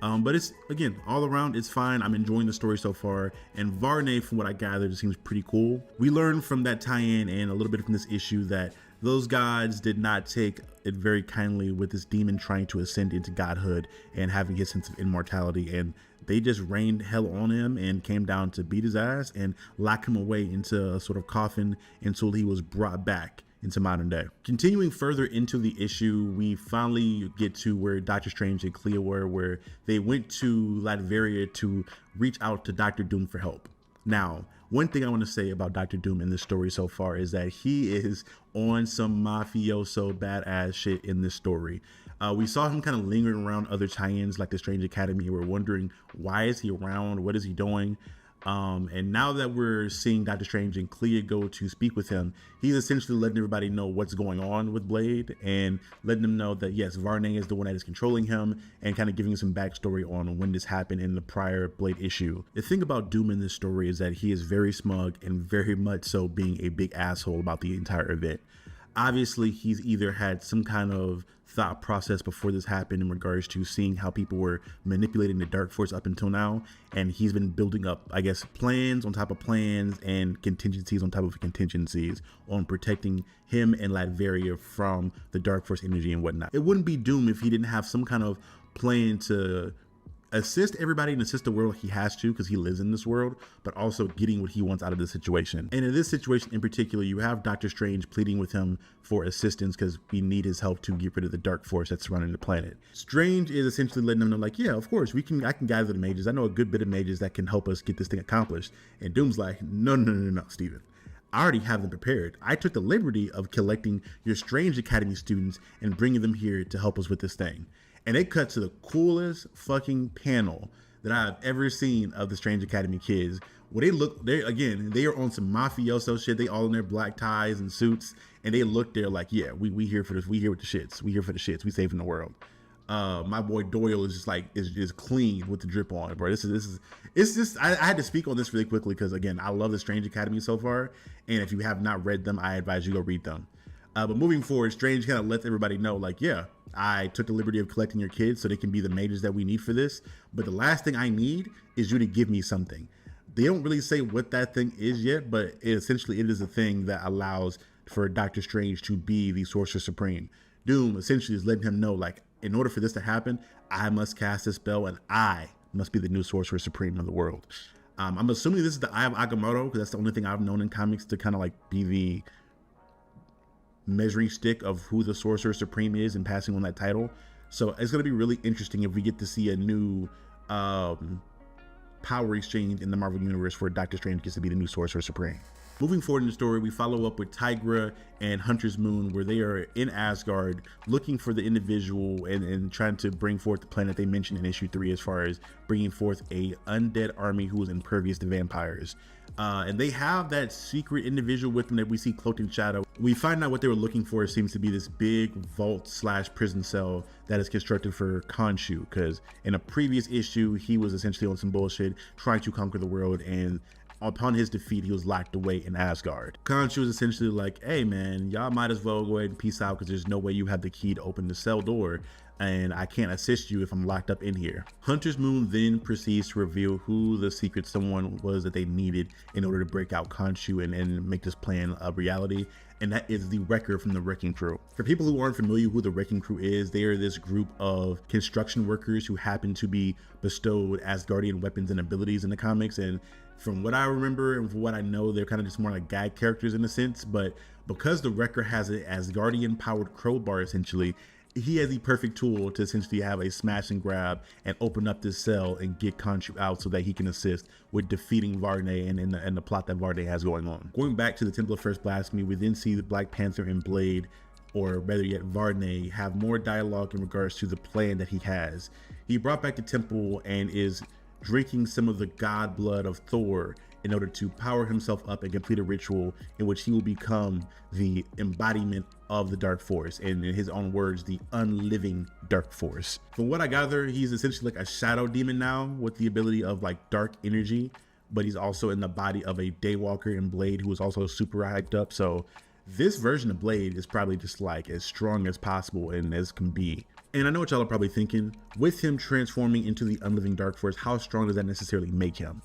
But it's, again, all around, it's fine. I'm enjoying the story so far, and Varney, from what I gathered, seems pretty cool. We learned from that tie-in and a little bit from this issue that those gods did not take it very kindly with this demon trying to ascend into godhood and having his sense of immortality, and they just rained hell on him and came down to beat his ass and lock him away into a sort of coffin until he was brought back into modern day. Continuing further into the issue, we finally get to where Doctor Strange and Clea were, where they went to Latveria to reach out to Doctor Doom for help. Now, one thing I want to say about Doctor Doom in this story so far is that he is on some mafioso badass shit in this story. We saw him kind of lingering around other tie-ins like the Strange Academy. We're wondering, why is he around? What is he doing? And now that we're seeing Doctor Strange and Clea go to speak with him, he's essentially letting everybody know what's going on with Blade and letting them know that, yes, Varney is the one that is controlling him, and kind of giving some backstory on when this happened in the prior Blade issue. The thing about Doom in this story is that he is very smug and very much so being a big asshole about the entire event. Obviously, he's either had some kind of thought process before this happened in regards to seeing how people were manipulating the Dark Force up until now, and he's been building up, I guess, plans on top of plans and contingencies on top of contingencies on protecting him and Latveria from the Dark Force energy and whatnot. It wouldn't be Doom if he didn't have some kind of plan to assist everybody and assist the world. He has to, because he lives in this world, but also getting what he wants out of the situation. And in this situation in particular, you have Doctor Strange pleading with him for assistance because we need his help to get rid of the Dark Force that's surrounding the planet. Strange is essentially letting them know, like, yeah, of course, I can gather the mages. I know a good bit of mages that can help us get this thing accomplished. And Doom's like, no, Steven. I already have them prepared. I took the liberty of collecting your Strange Academy students and bringing them here to help us with this thing. And it cut to the coolest fucking panel that I've ever seen of the Strange Academy kids. Where they are on some mafioso shit. They all in their black ties and suits, and they look there like, yeah, we here for this. We here with the shits. We here for the shits. We saving the world. My boy Doyle is just like is clean with the drip on it, bro. I had to speak on this really quickly because, again, I love the Strange Academy so far, and if you have not read them, I advise you go read them. But moving forward, Strange kind of lets everybody know, like, yeah, I took the liberty of collecting your kids so they can be the mages that we need for this. But the last thing I need is you to give me something. They don't really say what that thing is yet, but it is a thing that allows for Doctor Strange to be the Sorcerer Supreme. Doom essentially is letting him know, like, in order for this to happen, I must cast this spell and I must be the new Sorcerer Supreme of the world. I'm assuming this is the Eye of Agamotto, because that's the only thing I've known in comics to kind of like be the measuring stick of who the Sorcerer Supreme is and passing on that title. So it's going to be really interesting if we get to see a new power exchange in the Marvel Universe where Doctor Strange gets to be the new Sorcerer Supreme. Moving forward in the story, we follow up with Tigra and Hunter's Moon, where they are in Asgard looking for the individual and trying to bring forth the planet they mentioned in issue 3 as far as bringing forth a undead army who is impervious to vampires. And they have that secret individual with them that we see cloaked in shadow. We find out what they were looking for seems to be this big vault / prison cell that is constructed for Khonshu, because in a previous issue, he was essentially on some bullshit trying to conquer the world, and Upon his defeat, he was locked away in Asgard. Khonshu was essentially like, hey man, y'all might as well go ahead and peace out because there's no way you have the key to open the cell door, and I can't assist you if I'm locked up in here. Hunter's Moon then proceeds to reveal who the secret someone was that they needed in order to break out Khonshu and make this plan a reality, and that is the Wrecker from the Wrecking Crew. For people who aren't familiar who the Wrecking Crew is, they are this group of construction workers who happen to be bestowed Asgardian weapons and abilities in the comics, and from what I remember and from what I know, they're kind of just more like gag characters in a sense, but because the Wrecker has an Asgardian powered crowbar essentially, he has the perfect tool to essentially have a smash and grab and open up this cell and get Khonshu out so that he can assist with defeating Varney and the plot that Varney has going on. Going back to the Temple of First Blasphemy, we then see the Black Panther and Blade, or better yet Varney, have more dialogue in regards to the plan that he has. He brought back the temple and is drinking some of the god blood of Thor in order to power himself up and complete a ritual in which he will become the embodiment of the dark force, and in his own words, the unliving dark force. From what I gather, he's essentially like a shadow demon now with the ability of like dark energy, but he's also in the body of a Daywalker and Blade, who is also super hyped up. So this version of Blade is probably just like as strong as possible and as can be. And I know what y'all are probably thinking, with him transforming into the unliving dark force, how strong does that necessarily make him?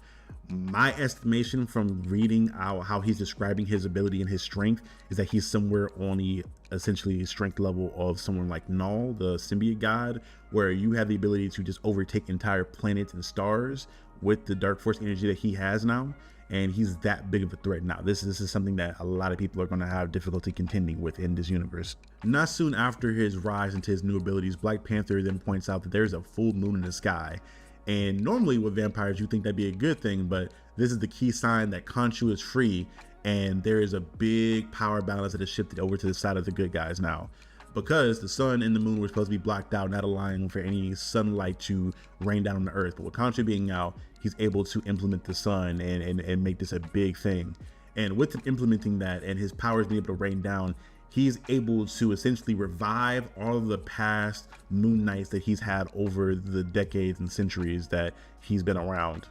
My estimation from reading how he's describing his ability and his strength is that he's somewhere on the essentially strength level of someone like Null, the symbiote god, where you have the ability to just overtake entire planets and stars with the dark force energy that he has now. And he's that big of a threat now. This is something that a lot of people are going to have difficulty contending with in this universe. Not soon after his rise into his new abilities, Black Panther then points out that there's a full moon in the sky. And normally with vampires, you think that'd be a good thing, but this is the key sign that Khonshu is free, and there is a big power balance that has shifted over to the side of the good guys now. Because the sun and the moon were supposed to be blocked out, not allowing for any sunlight to rain down on the earth. But with Khonshu being out, he's able to implement the sun and make this a big thing. And with him implementing that and his powers being able to rain down, he's able to essentially revive all of the past moon knights that he's had over the decades and centuries that he's been around.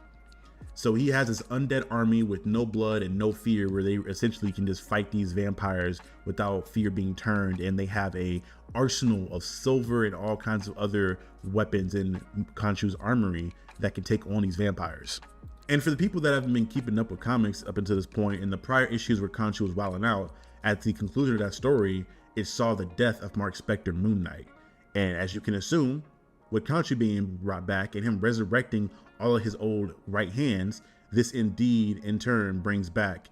So he has this undead army with no blood and no fear, where they essentially can just fight these vampires without fear being turned, and they have a arsenal of silver and all kinds of other weapons in Khonshu's armory that can take on these vampires. And for the people that haven't been keeping up with comics up until this point, in the prior issues where Khonshu was wilding out, at the conclusion of that story, it saw the death of Mark Spector, Moon Knight. And as you can assume, with Khonshu being brought back and him resurrecting all of his old right hands, this indeed in turn brings back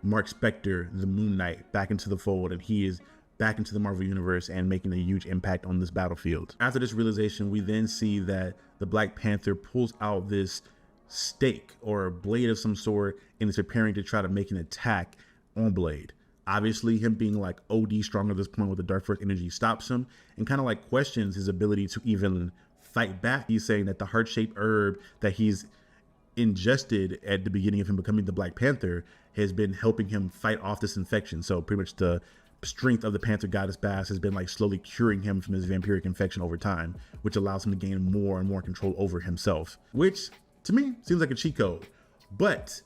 Mark Spector, the Moon Knight, back into the fold, and he is back into the Marvel Universe and making a huge impact on this battlefield. After this realization, we then see that the Black Panther pulls out this stake or a blade of some sort and is preparing to try to make an attack on Blade. Obviously, him being like OD strong at this point with the dark force energy stops him and kind of like questions his ability to even fight back. He's saying that the heart-shaped herb that he's ingested at the beginning of him becoming the Black Panther has been helping him fight off this infection. So pretty much the strength of the Panther Goddess Bass has been like slowly curing him from his vampiric infection over time, which allows him to gain more and more control over himself, which to me seems like a cheat code. But,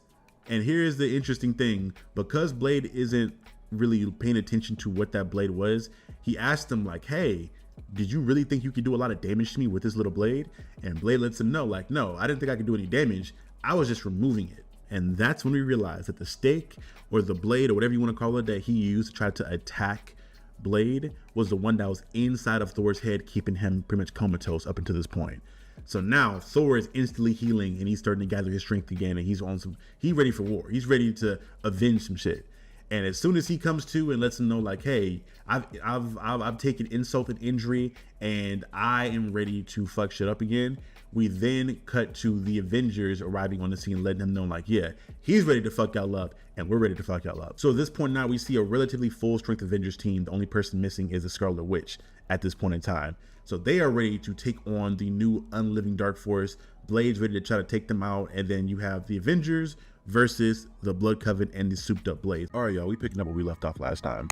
and here's the interesting thing, because Blade isn't really paying attention to what that blade was, he asked him like, hey, did you really think you could do a lot of damage to me with this little blade? And Blade lets him know like, no, I didn't think I could do any damage. I was just removing it. And that's when we realized that the stake or the blade or whatever you want to call it that he used to try to attack Blade was the one that was inside of Thor's head, keeping him pretty much comatose up until this point. So now Thor is instantly healing and he's starting to gather his strength again, and he's ready for war. He's ready to avenge some shit. And as soon as he comes to and lets him know like, hey, I've taken insult and injury and I am ready to fuck shit up again, we then cut to the Avengers arriving on the scene, letting them know like, yeah, he's ready to fuck y'all up and we're ready to fuck y'all up. So at this point now we see a relatively full strength Avengers team. The only person missing is the Scarlet Witch at this point in time. So they are ready to take on the new unliving dark force. Blade's ready to try to take them out, and then you have the Avengers versus the Blood Coven and the souped up Blades. All right, y'all, we picking up where we left off last time.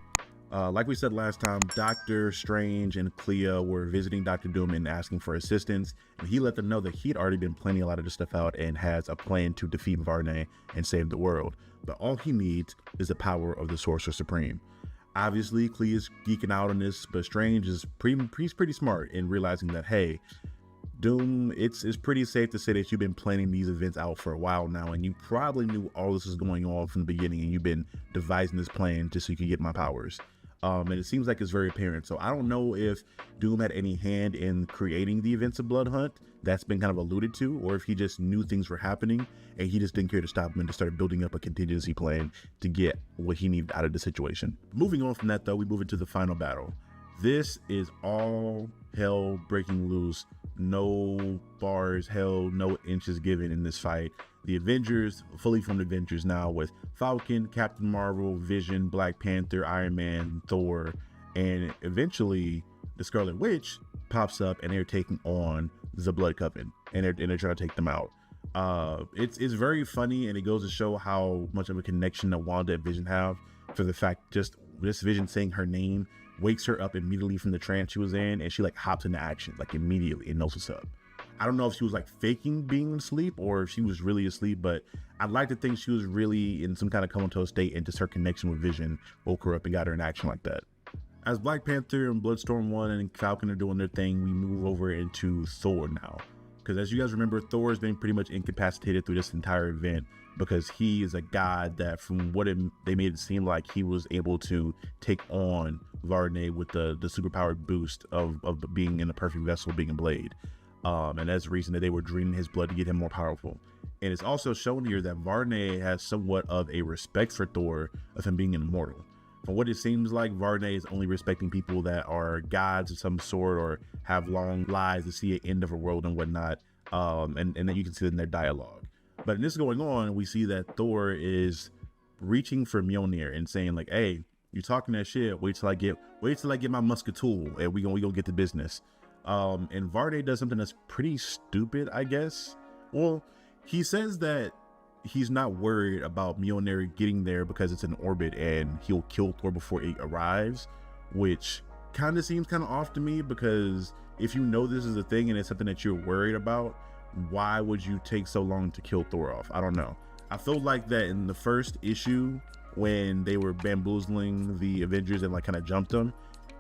Like we said last time, Doctor Strange and Clea were visiting Dr. Doom and asking for assistance, and he let them know that he'd already been planning a lot of this stuff out and has a plan to defeat Varney and save the world. But all he needs is the power of the Sorcerer Supreme. Obviously, Clea is geeking out on this, but Strange is pretty smart in realizing that, hey, Doom, it's pretty safe to say that you've been planning these events out for a while now, and you probably knew all this is going on from the beginning, and you've been devising this plan just so you can get my powers. And it seems like it's very apparent. So I don't know if Doom had any hand in creating the events of Bloodhunt. That's been kind of alluded to, or if he just knew things were happening and he just didn't care to stop him and just started building up a contingency plan to get what he needed out of the situation. Moving on from that though, we move into the final battle. This is all hell breaking loose. No bars held, no inches given in this fight. The Avengers, fully formed Avengers now, with Falcon, Captain Marvel, Vision, Black Panther, Iron Man, Thor, and eventually the Scarlet Witch pops up and they're taking on the Blood Coven, and they're trying to take them out. It's very funny, and it goes to show how much of a connection that Wanda and Vision have, for the fact just this Vision saying her name wakes her up immediately from the trance she was in, and she like hops into action like immediately and knows what's up. I don't know if she was like faking being asleep or if she was really asleep, but I'd like to think she was really in some kind of comatose state, and just her connection with Vision woke her up and got her in action like that. As Black Panther and Bloodstorm 1 and Falcon are doing their thing, we move over into Thor now. Because as you guys remember, Thor has been pretty much incapacitated through this entire event, because he is a god that, from what they made it seem like, he was able to take on Varney with the superpowered boost of being in the perfect vessel, being a blade. And that's the reason that they were draining his blood to get him more powerful. And it's also shown here that Varney has somewhat of a respect for Thor, of him being an immortal. From what it seems like, Varney is only respecting people that are gods of some sort or have long lives to see an end of a world and whatnot. And then you can see it in their dialogue. But in this going on, we see that Thor is reaching for Mjolnir and saying like, hey, you talking that shit, wait till I get my musketeer and we gonna get to business. And Varney does something that's pretty stupid, I guess. Well, he says that he's not worried about Mjolnir getting there because it's in orbit and he'll kill Thor before it arrives, which kind of seems kind of off to me, because if you know this is a thing and it's something that you're worried about, why would you take so long to kill Thor off? I don't know. I feel like that in the first issue, when they were bamboozling the Avengers and like kind of jumped them,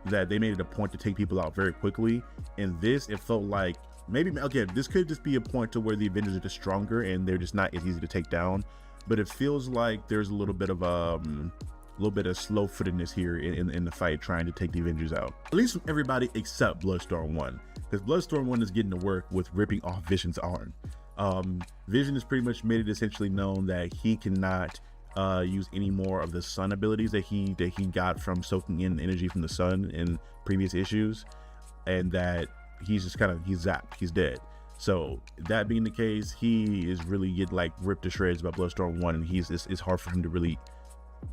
that they made it a point to take people out very quickly. In this, it felt like maybe, okay, this could just be a point to where the Avengers are just stronger and they're just not as easy to take down, but it feels like there's a little bit of slow-footedness here in the fight, trying to take the Avengers out, at least from everybody except Bloodstorm 1, because Bloodstorm 1 is getting to work with ripping off Vision's arm. Vision has pretty much made it essentially known that he cannot use any more of the sun abilities that he got from soaking in energy from the sun in previous issues, and that he's just he's zapped, he's dead. So that being the case, he is really getting like ripped to shreds by Bloodstorm 1, and it's hard for him to really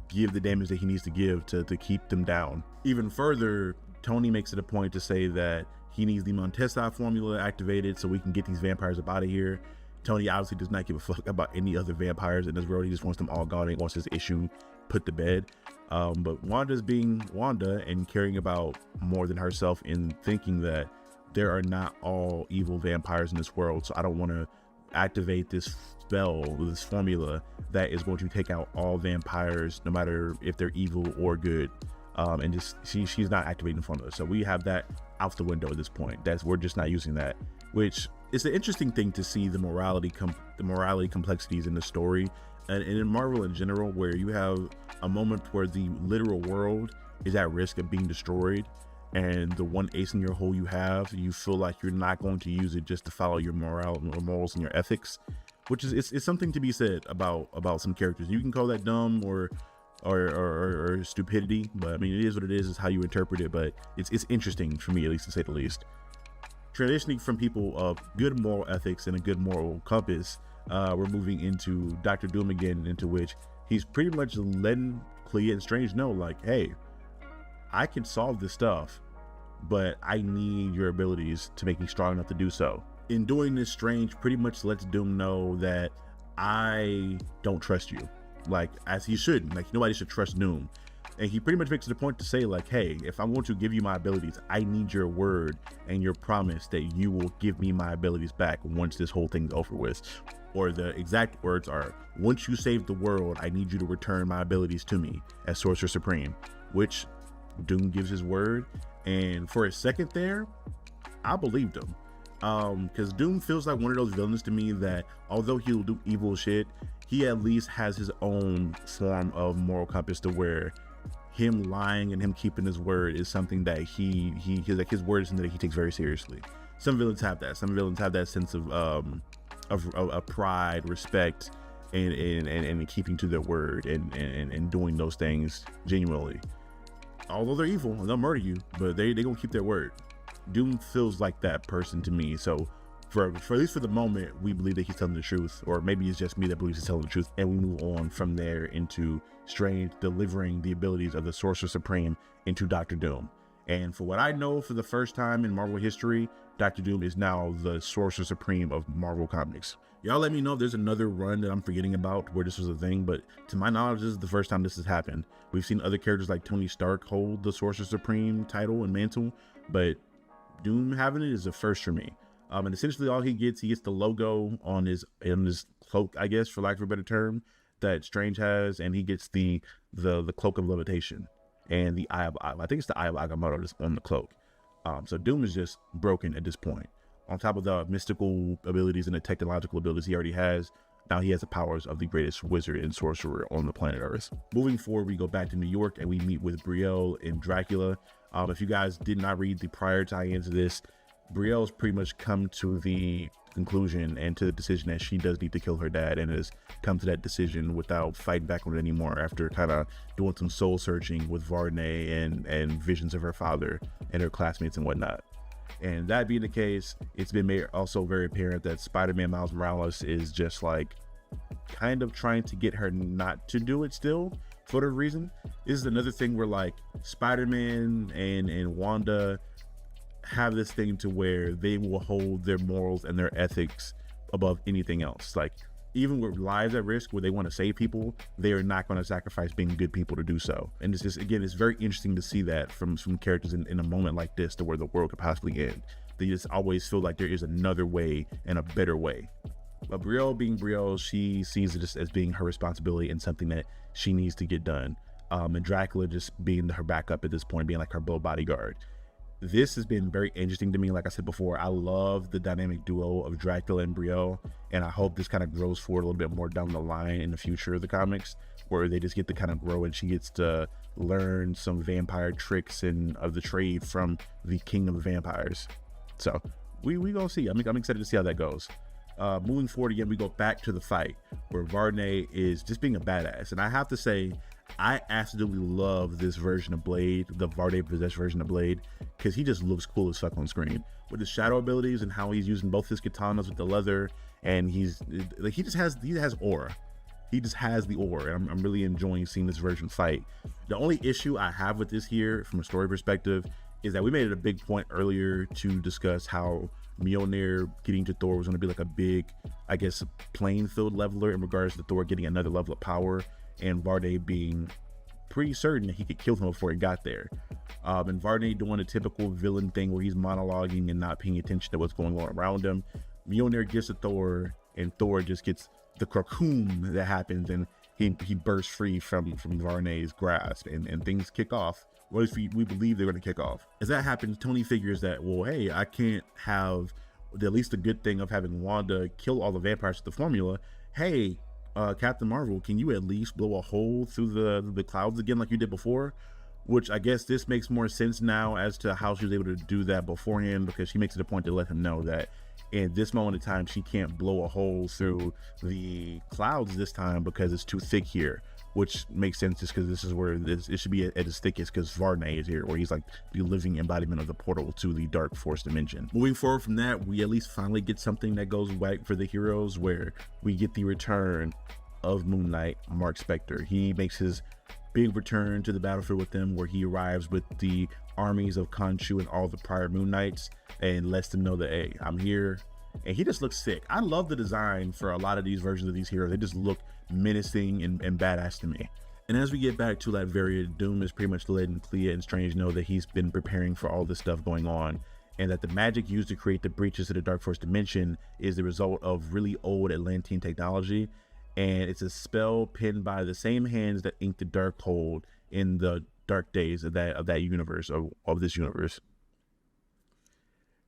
give the damage that he needs to give to keep them down. Even further, Tony makes it a point to say that he needs the Montesi formula activated so we can get these vampires up out of here. Tony obviously does not give a fuck about any other vampires in this world. He just wants them all gone and wants this issue put to bed. But Wanda's being Wanda and caring about more than herself, in thinking that there are not all evil vampires in this world. So I don't want to activate this spell, this formula that is going to take out all vampires, no matter if they're evil or good. And just she's not activating the formula. So we have that out the window at this point. We're just not using that, which is an interesting thing to see, the morality complexities in the story and in Marvel in general, where you have a moment where the literal world is at risk of being destroyed, and the one ace in your hole you have, you feel like you're not going to use it just to follow your morals and your ethics, which is it's something to be said about some characters. You can call that dumb or stupidity, but I mean, it is what it is how you interpret it. But it's interesting for me, at least, to say the least. Transitioning from people of good moral ethics and a good moral compass, we're moving into Dr. Doom again, into which he's pretty much letting Clea and Strange know, like, hey, I can solve this stuff, but I need your abilities to make me strong enough to do so. In doing this, Strange pretty much lets Doom know that I don't trust you, like, as he shouldn't. Like, nobody should trust Doom. And he pretty much makes it a point to say like, hey, if I want to give you my abilities, I need your word and your promise that you will give me my abilities back once this whole thing's over with. Or the exact words are, once you save the world, I need you to return my abilities to me as Sorcerer Supreme, which Doom gives his word. And for a second there, I believed him. Because Doom feels like one of those villains to me that although he'll do evil shit, he at least has his own form of moral compass to where him lying and him keeping his word is something that he like his word is something that he takes very seriously. Some villains have that. Some villains have that sense of pride, respect, and keeping to their word and doing those things genuinely. Although they're evil and they'll murder you, but they gonna keep their word. Doom feels like that person to me. So for at least for the moment, we believe that he's telling the truth, or maybe it's just me that believes he's telling the truth, and we move on from there into Strange delivering the abilities of the Sorcerer Supreme into Dr. Doom. And for what I know, for the first time in Marvel history, Dr. Doom is now the Sorcerer Supreme of Marvel Comics. Y'all let me know if there's another run that I'm forgetting about where this was a thing, but to my knowledge, this is the first time this has happened. We've seen other characters like Tony Stark hold the Sorcerer Supreme title and mantle, but Doom having it is a first for me. And essentially all he gets the logo on his cloak, I guess, for lack of a better term, that Strange has, and he gets the cloak of levitation and the eye of, I think it's the eye of Agamotto that's on the cloak. So Doom is just broken at this point. On top of the mystical abilities and the technological abilities he already has, now he has the powers of the greatest wizard and sorcerer on the planet Earth. Moving forward, we go back to New York and we meet with Brielle and Dracula. If you guys did not read the prior tie-ins of this, Brielle's pretty much come to the conclusion and to the decision that she does need to kill her dad, and has come to that decision without fighting back on it anymore after kind of doing some soul searching with Varney and visions of her father and her classmates and whatnot. And that being the case, it's been made also very apparent that Spider-Man Miles Morales is just like kind of trying to get her not to do it still for whatever reason. This is another thing where like Spider-Man and Wanda have this thing to where they will hold their morals and their ethics above anything else. Like even with lives at risk where they want to save people, they are not going to sacrifice being good people to do so. And it's just, again, it's very interesting to see that from characters in a moment like this to where the world could possibly end. They just always feel like there is another way and a better way. But Brielle being Brielle, she sees it as being her responsibility and something that she needs to get done. And Dracula just being her backup at this point, being like her bodyguard. This has been very interesting to me. Like I said before, I love the dynamic duo of Dracula and Brielle, and I hope this kind of grows forward a little bit more down the line in the future of the comics, where they just get to kind of grow and she gets to learn some vampire tricks and of the trade from the king of the vampires. So we gonna see. I'm excited to see how that goes. Moving forward again, we go back to the fight where Varney is just being a badass, and I have to say, I absolutely love this version of Blade, the Varney possessed version of Blade, because he just looks cool as fuck on screen with his shadow abilities and how he's using both his katanas with the leather, and he's like he has aura. He just has the aura, and I'm really enjoying seeing this version fight. The only issue I have with this here, from a story perspective, is that we made it a big point earlier to discuss how Mjolnir getting to Thor was going to be like a big, I guess, playing field leveler in regards to Thor getting another level of power, and Varney being pretty certain that he could kill him before he got there. And Varney doing a typical villain thing where he's monologuing and not paying attention to what's going on around him. Mjolnir gets to Thor, and Thor just gets the cocoon that happens, and he bursts free from Varney's grasp, and things kick off. Well, if we believe they're going to kick off. As that happens, Tony figures that, well, hey, I can't have at least the good thing of having Wanda kill all the vampires with the formula. Hey, Captain Marvel, can you at least blow a hole through the clouds again like you did before? Which I guess this makes more sense now as to how she was able to do that beforehand, because she makes it a point to let him know that in this moment in time she can't blow a hole through the clouds this time because it's too thick here, which makes sense just because this is where it should be at its thickest, because Varney is here, where he's like the living embodiment of the portal to the dark force dimension. Moving forward from that, we at least finally get something that goes right for the heroes, where we get the return of Moon Knight, Mark Spector. He makes his big return to the battlefield with them, where he arrives with the armies of Khonshu and all the prior Moon Knights and lets them know that, hey, I'm here. And he just looks sick. I love the design for a lot of these versions of these heroes. They just look menacing and badass to me. And as we get back to Latveria, Doom is pretty much letting Clea and Strange know that he's been preparing for all this stuff going on, and that the magic used to create the breaches to the Dark Force dimension is the result of really old Atlantean technology, and it's a spell penned by the same hands that inked the Darkhold in the dark days of that universe, of this universe.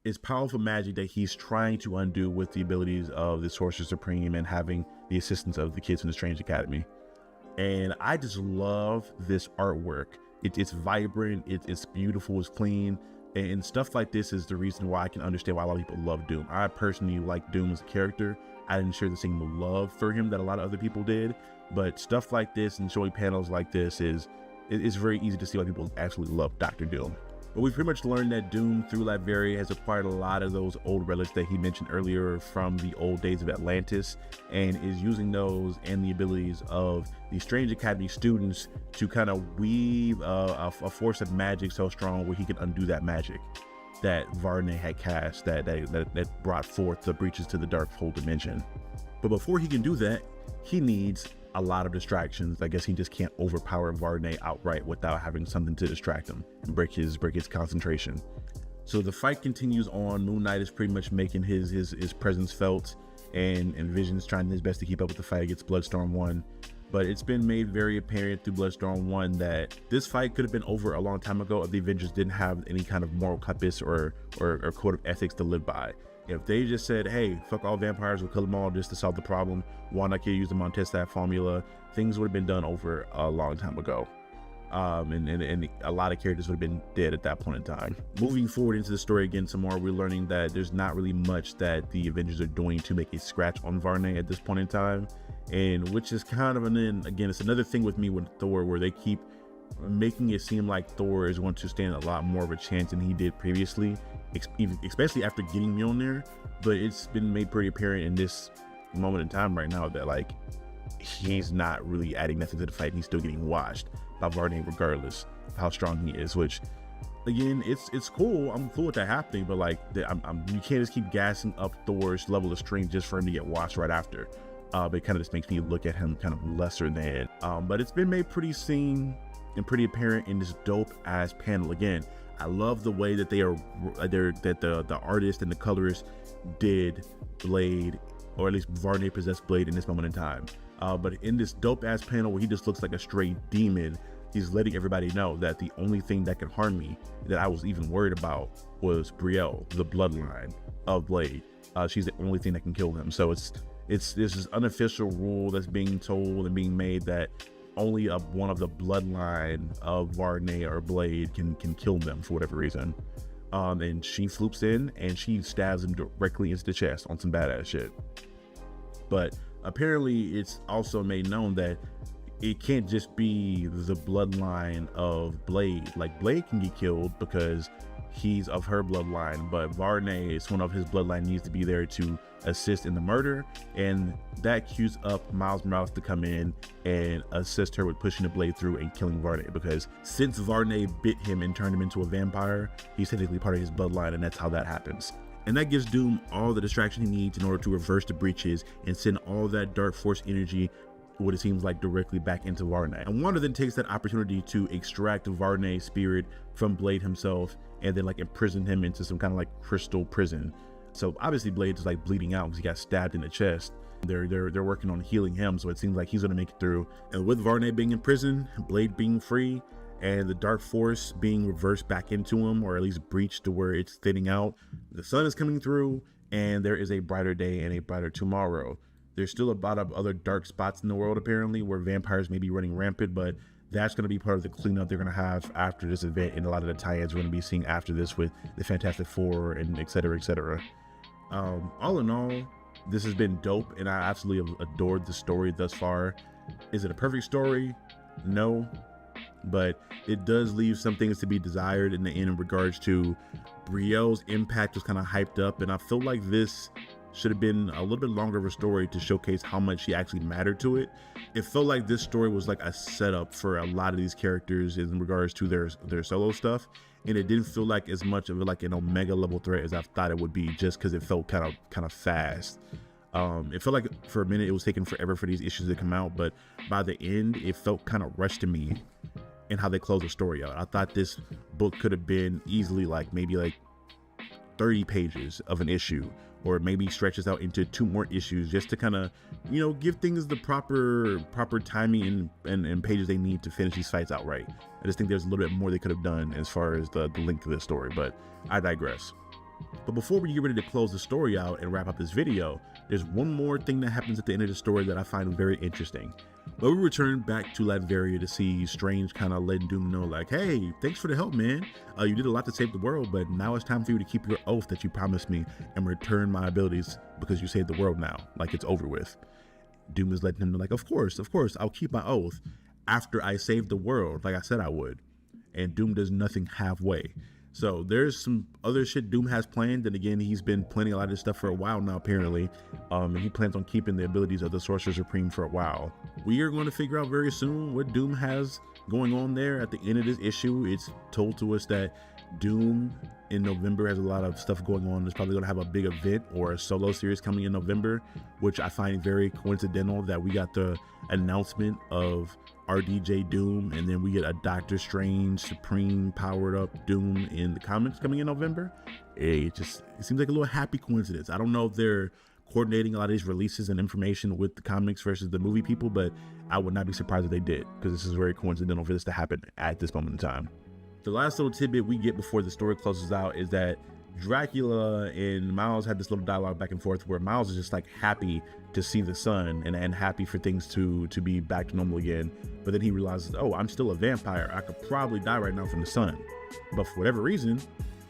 It's powerful magic that he's trying to undo with the abilities of the Sorcerer Supreme and having the assistance of the kids from the Strange Academy. And I just love this artwork. It's vibrant, it's beautiful, it's clean, and stuff like this is the reason why I can understand why a lot of people love Doom. I personally like Doom as a character. I didn't share the same love for him that a lot of other people did, but stuff like this and showing panels like this it's very easy to see why people actually love Dr. Doom. But we pretty much learned that Doom through Latveria has acquired a lot of those old relics that he mentioned earlier from the old days of Atlantis, and is using those and the abilities of the Strange Academy students to kind of weave a force of magic so strong where he can undo that magic that Varney had cast that brought forth the breaches to the Darkhold dimension. But before he can do that, he needs a lot of distractions. I guess he just can't overpower Varney outright without having something to distract him and break his concentration. So the fight continues on. Moon Knight is pretty much making his presence felt, and Vision's trying his best to keep up with the fight against Bloodstorm 1. But it's been made very apparent through Bloodstorm 1 that this fight could have been over a long time ago if the Avengers didn't have any kind of moral compass or code of ethics to live by. If they just said, hey, fuck all vampires, we'll kill them all just to solve the problem, why not use the Montestat formula, things would have been done over a long time ago. And a lot of characters would have been dead at that point in time. Moving forward into the story again some more, we're learning that there's not really much that the Avengers are doing to make a scratch on Varney at this point in time, and which is kind of, and then again, it's another thing with me with Thor where they keep making it seem like Thor is going to stand a lot more of a chance than he did previously, especially after getting Mjolnir. But it's been made pretty apparent in this moment in time right now that like he's not really adding nothing to the fight, and he's still getting washed by Varney regardless of how strong he is, which again, it's cool. I'm cool with that happening, but like you can't just keep gassing up Thor's level of strength just for him to get washed right after. But it kind of just makes me look at him kind of lesser than. But it's been made pretty seen and pretty apparent in this dope ass panel. Again, I love the way that the artist and the colorist did Blade, or at least Varney possessed Blade in this moment in time. But in this dope ass panel where he just looks like a straight demon, he's letting everybody know that the only thing that can harm me, that I was even worried about, was Brielle, the bloodline of Blade. She's the only thing that can kill him. So it's this unofficial rule that's being told and being made that only one of the bloodline of Varney or Blade can kill them for whatever reason. And she floops in and she stabs him directly into the chest on some badass shit. But apparently it's also made known that it can't just be the bloodline of Blade. Like Blade can get killed because he's of her bloodline, but Varney is one of his bloodline, needs to be there to assist in the murder, and that cues up Miles Morales to come in and assist her with pushing the blade through and killing Varney, because since Varney bit him and turned him into a vampire, he's technically part of his bloodline, and that's how that happens. And that gives Doom all the distraction he needs in order to reverse the breaches and send all that dark force energy, what it seems like, directly back into Varney. And Wanda then takes that opportunity to extract Varney's spirit from Blade himself and then like imprison him into some kind of like crystal prison. So obviously Blade is like bleeding out because he got stabbed in the chest. They're working on healing him, so it seems like he's gonna make it through. And with Varney being in prison, Blade being free, and the dark force being reversed back into him, or at least breached to where it's thinning out, the sun is coming through, and there is a brighter day and a brighter tomorrow. There's still a lot of other dark spots in the world apparently where vampires may be running rampant, but that's going to be part of the cleanup they're going to have after this event, and a lot of the tie-ins we're going to be seeing after this with the Fantastic Four and et cetera, et cetera. All in all, this has been dope, and I absolutely adored the story thus far. Is it a perfect story? No, but it does leave some things to be desired in the end in regards to Brielle's impact was kind of hyped up, and I feel like this should have been a little bit longer of a story to showcase how much she actually mattered to it. It felt like this story was like a setup for a lot of these characters in regards to their solo stuff, and it didn't feel like as much of like an Omega level threat as I thought it would be, just because it felt kind of fast. It felt like for a minute it was taking forever for these issues to come out, but by the end it felt kind of rushed to me in how they closed the story out. I thought this book could have been easily maybe 30 pages of an issue, or maybe stretches out into 2 more issues just to kind of, give things the proper timing and pages they need to finish these fights out right. I just think there's a little bit more they could have done as far as the length of this story, but I digress. But before we get ready to close the story out and wrap up this video, there's one more thing that happens at the end of the story that I find very interesting. But we return back to Latveria to see Strange kind of letting Doom know, like, hey, thanks for the help, man. You did a lot to save the world, but now it's time for you to keep your oath that you promised me and return my abilities because you saved the world now. Like, it's over with. Doom is letting him know, like, of course, I'll keep my oath after I save the world, like I said I would. And Doom does nothing halfway. So there's some other shit Doom has planned, and again, he's been planning a lot of this stuff for a while now, apparently. And he plans on keeping the abilities of the Sorcerer Supreme for a while. We are going to figure out very soon what Doom has going on there. At the end of this issue, it's told to us that Doom in November has a lot of stuff going on. It's probably going to have a big event or a solo series coming in November, which I find very coincidental that we got the announcement of RDJ Doom, and then we get a Doctor Strange Supreme powered up Doom in the comics coming in November. It seems like a little happy coincidence. I don't know if they're coordinating a lot of these releases and information with the comics versus the movie people, but I would not be surprised if they did, because this is very coincidental for this to happen at this moment in time. The last little tidbit we get before the story closes out is that Dracula and Miles had this little dialogue back and forth where Miles is just like happy to see the sun and happy for things to be back to normal again. But then he realizes, oh, I'm still a vampire. I could probably die right now from the sun. But for whatever reason,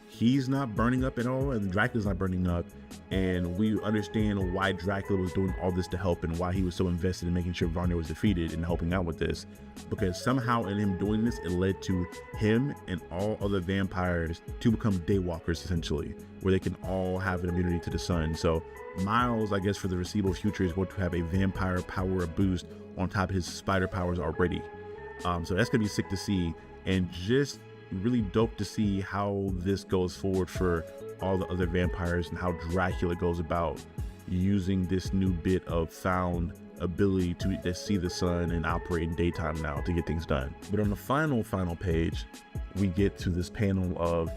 he's not burning up at all, and Dracula's not burning up. And we understand why Dracula was doing all this to help and why he was so invested in making sure Varner was defeated and helping out with this. Because somehow in him doing this, it led to him and all other vampires to become daywalkers, essentially, where they can all have an immunity to the sun. So Miles, I guess for the foreseeable future, is going to have a vampire power boost on top of his spider powers already. So that's going to be sick to see, and just really dope to see how this goes forward for all the other vampires and how Dracula goes about using this new bit of found ability to see the sun and operate in daytime now to get things done. But on the final page, we get to this panel of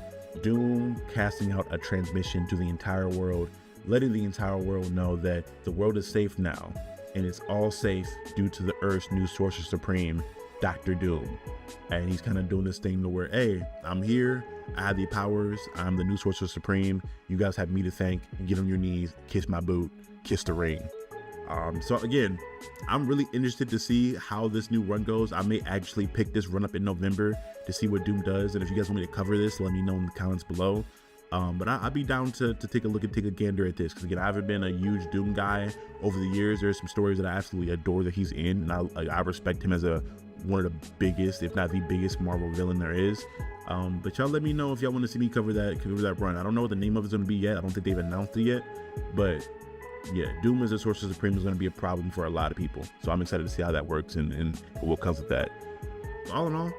Doom casting out a transmission to the entire world, letting the entire world know that the world is safe now, and it's all safe due to the Earth's new Sorcerer Supreme, Dr. Doom. And he's kind of doing this thing to where, hey, I'm here, I have the powers, I'm the new Sorcerer Supreme, you guys have me to thank, get on your knees, kiss my boot, kiss the ring. So again, I'm really interested to see how this new run goes. I may actually pick this run up in November to see what Doom does, and if you guys want me to cover this, let me know in the comments below. But I'd be down to take a look and take a gander at this, because again, I haven't been a huge Doom guy over the years. There's some stories that I absolutely adore that he's in, and I respect him as one of the biggest, if not the biggest, Marvel villain there is. But y'all let me know if y'all want to see me cover that run. I don't know what the name of it's going to be yet. I don't think they've announced it yet, but yeah, Doom as a Sorcerer Supreme is going to be a problem for a lot of people. So I'm excited to see how that works and what comes with that. All in all,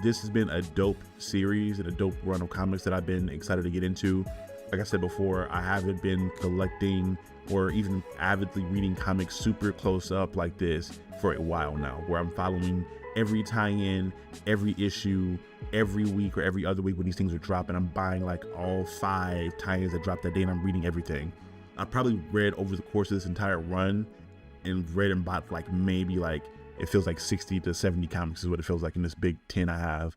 this has been a dope series and a dope run of comics that I've been excited to get into. Like I said before, I haven't been collecting or even avidly reading comics super close up like this for a while now, where I'm following every tie-in, every issue, every week or every other week when these things are dropping. I'm buying like all 5 tie-ins that drop that day, and I'm reading everything. I probably read over the course of this entire run and read and bought it feels like 60 to 70 comics is what it feels like in this big tin I have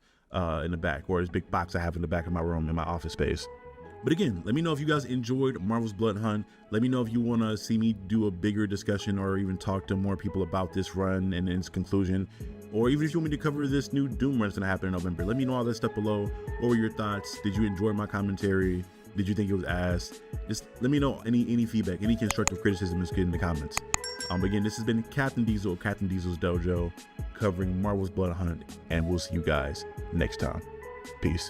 in the back, or this big box I have in the back of my room in my office space. But again, let me know if you guys enjoyed Marvel's Bloodhunt. Let me know if you want to see me do a bigger discussion or even talk to more people about this run and its conclusion, or even if you want me to cover this new Doom run that's going to happen in November. Let me know all that stuff below. What were your thoughts? Did you enjoy my commentary? Did you think it was ass? Just let me know any feedback, any constructive criticism is good in the comments. Again, this has been Captain Diesel of Captain Diesel's Dojo, covering Marvel's Bloodhunt, and we'll see you guys next time. Peace.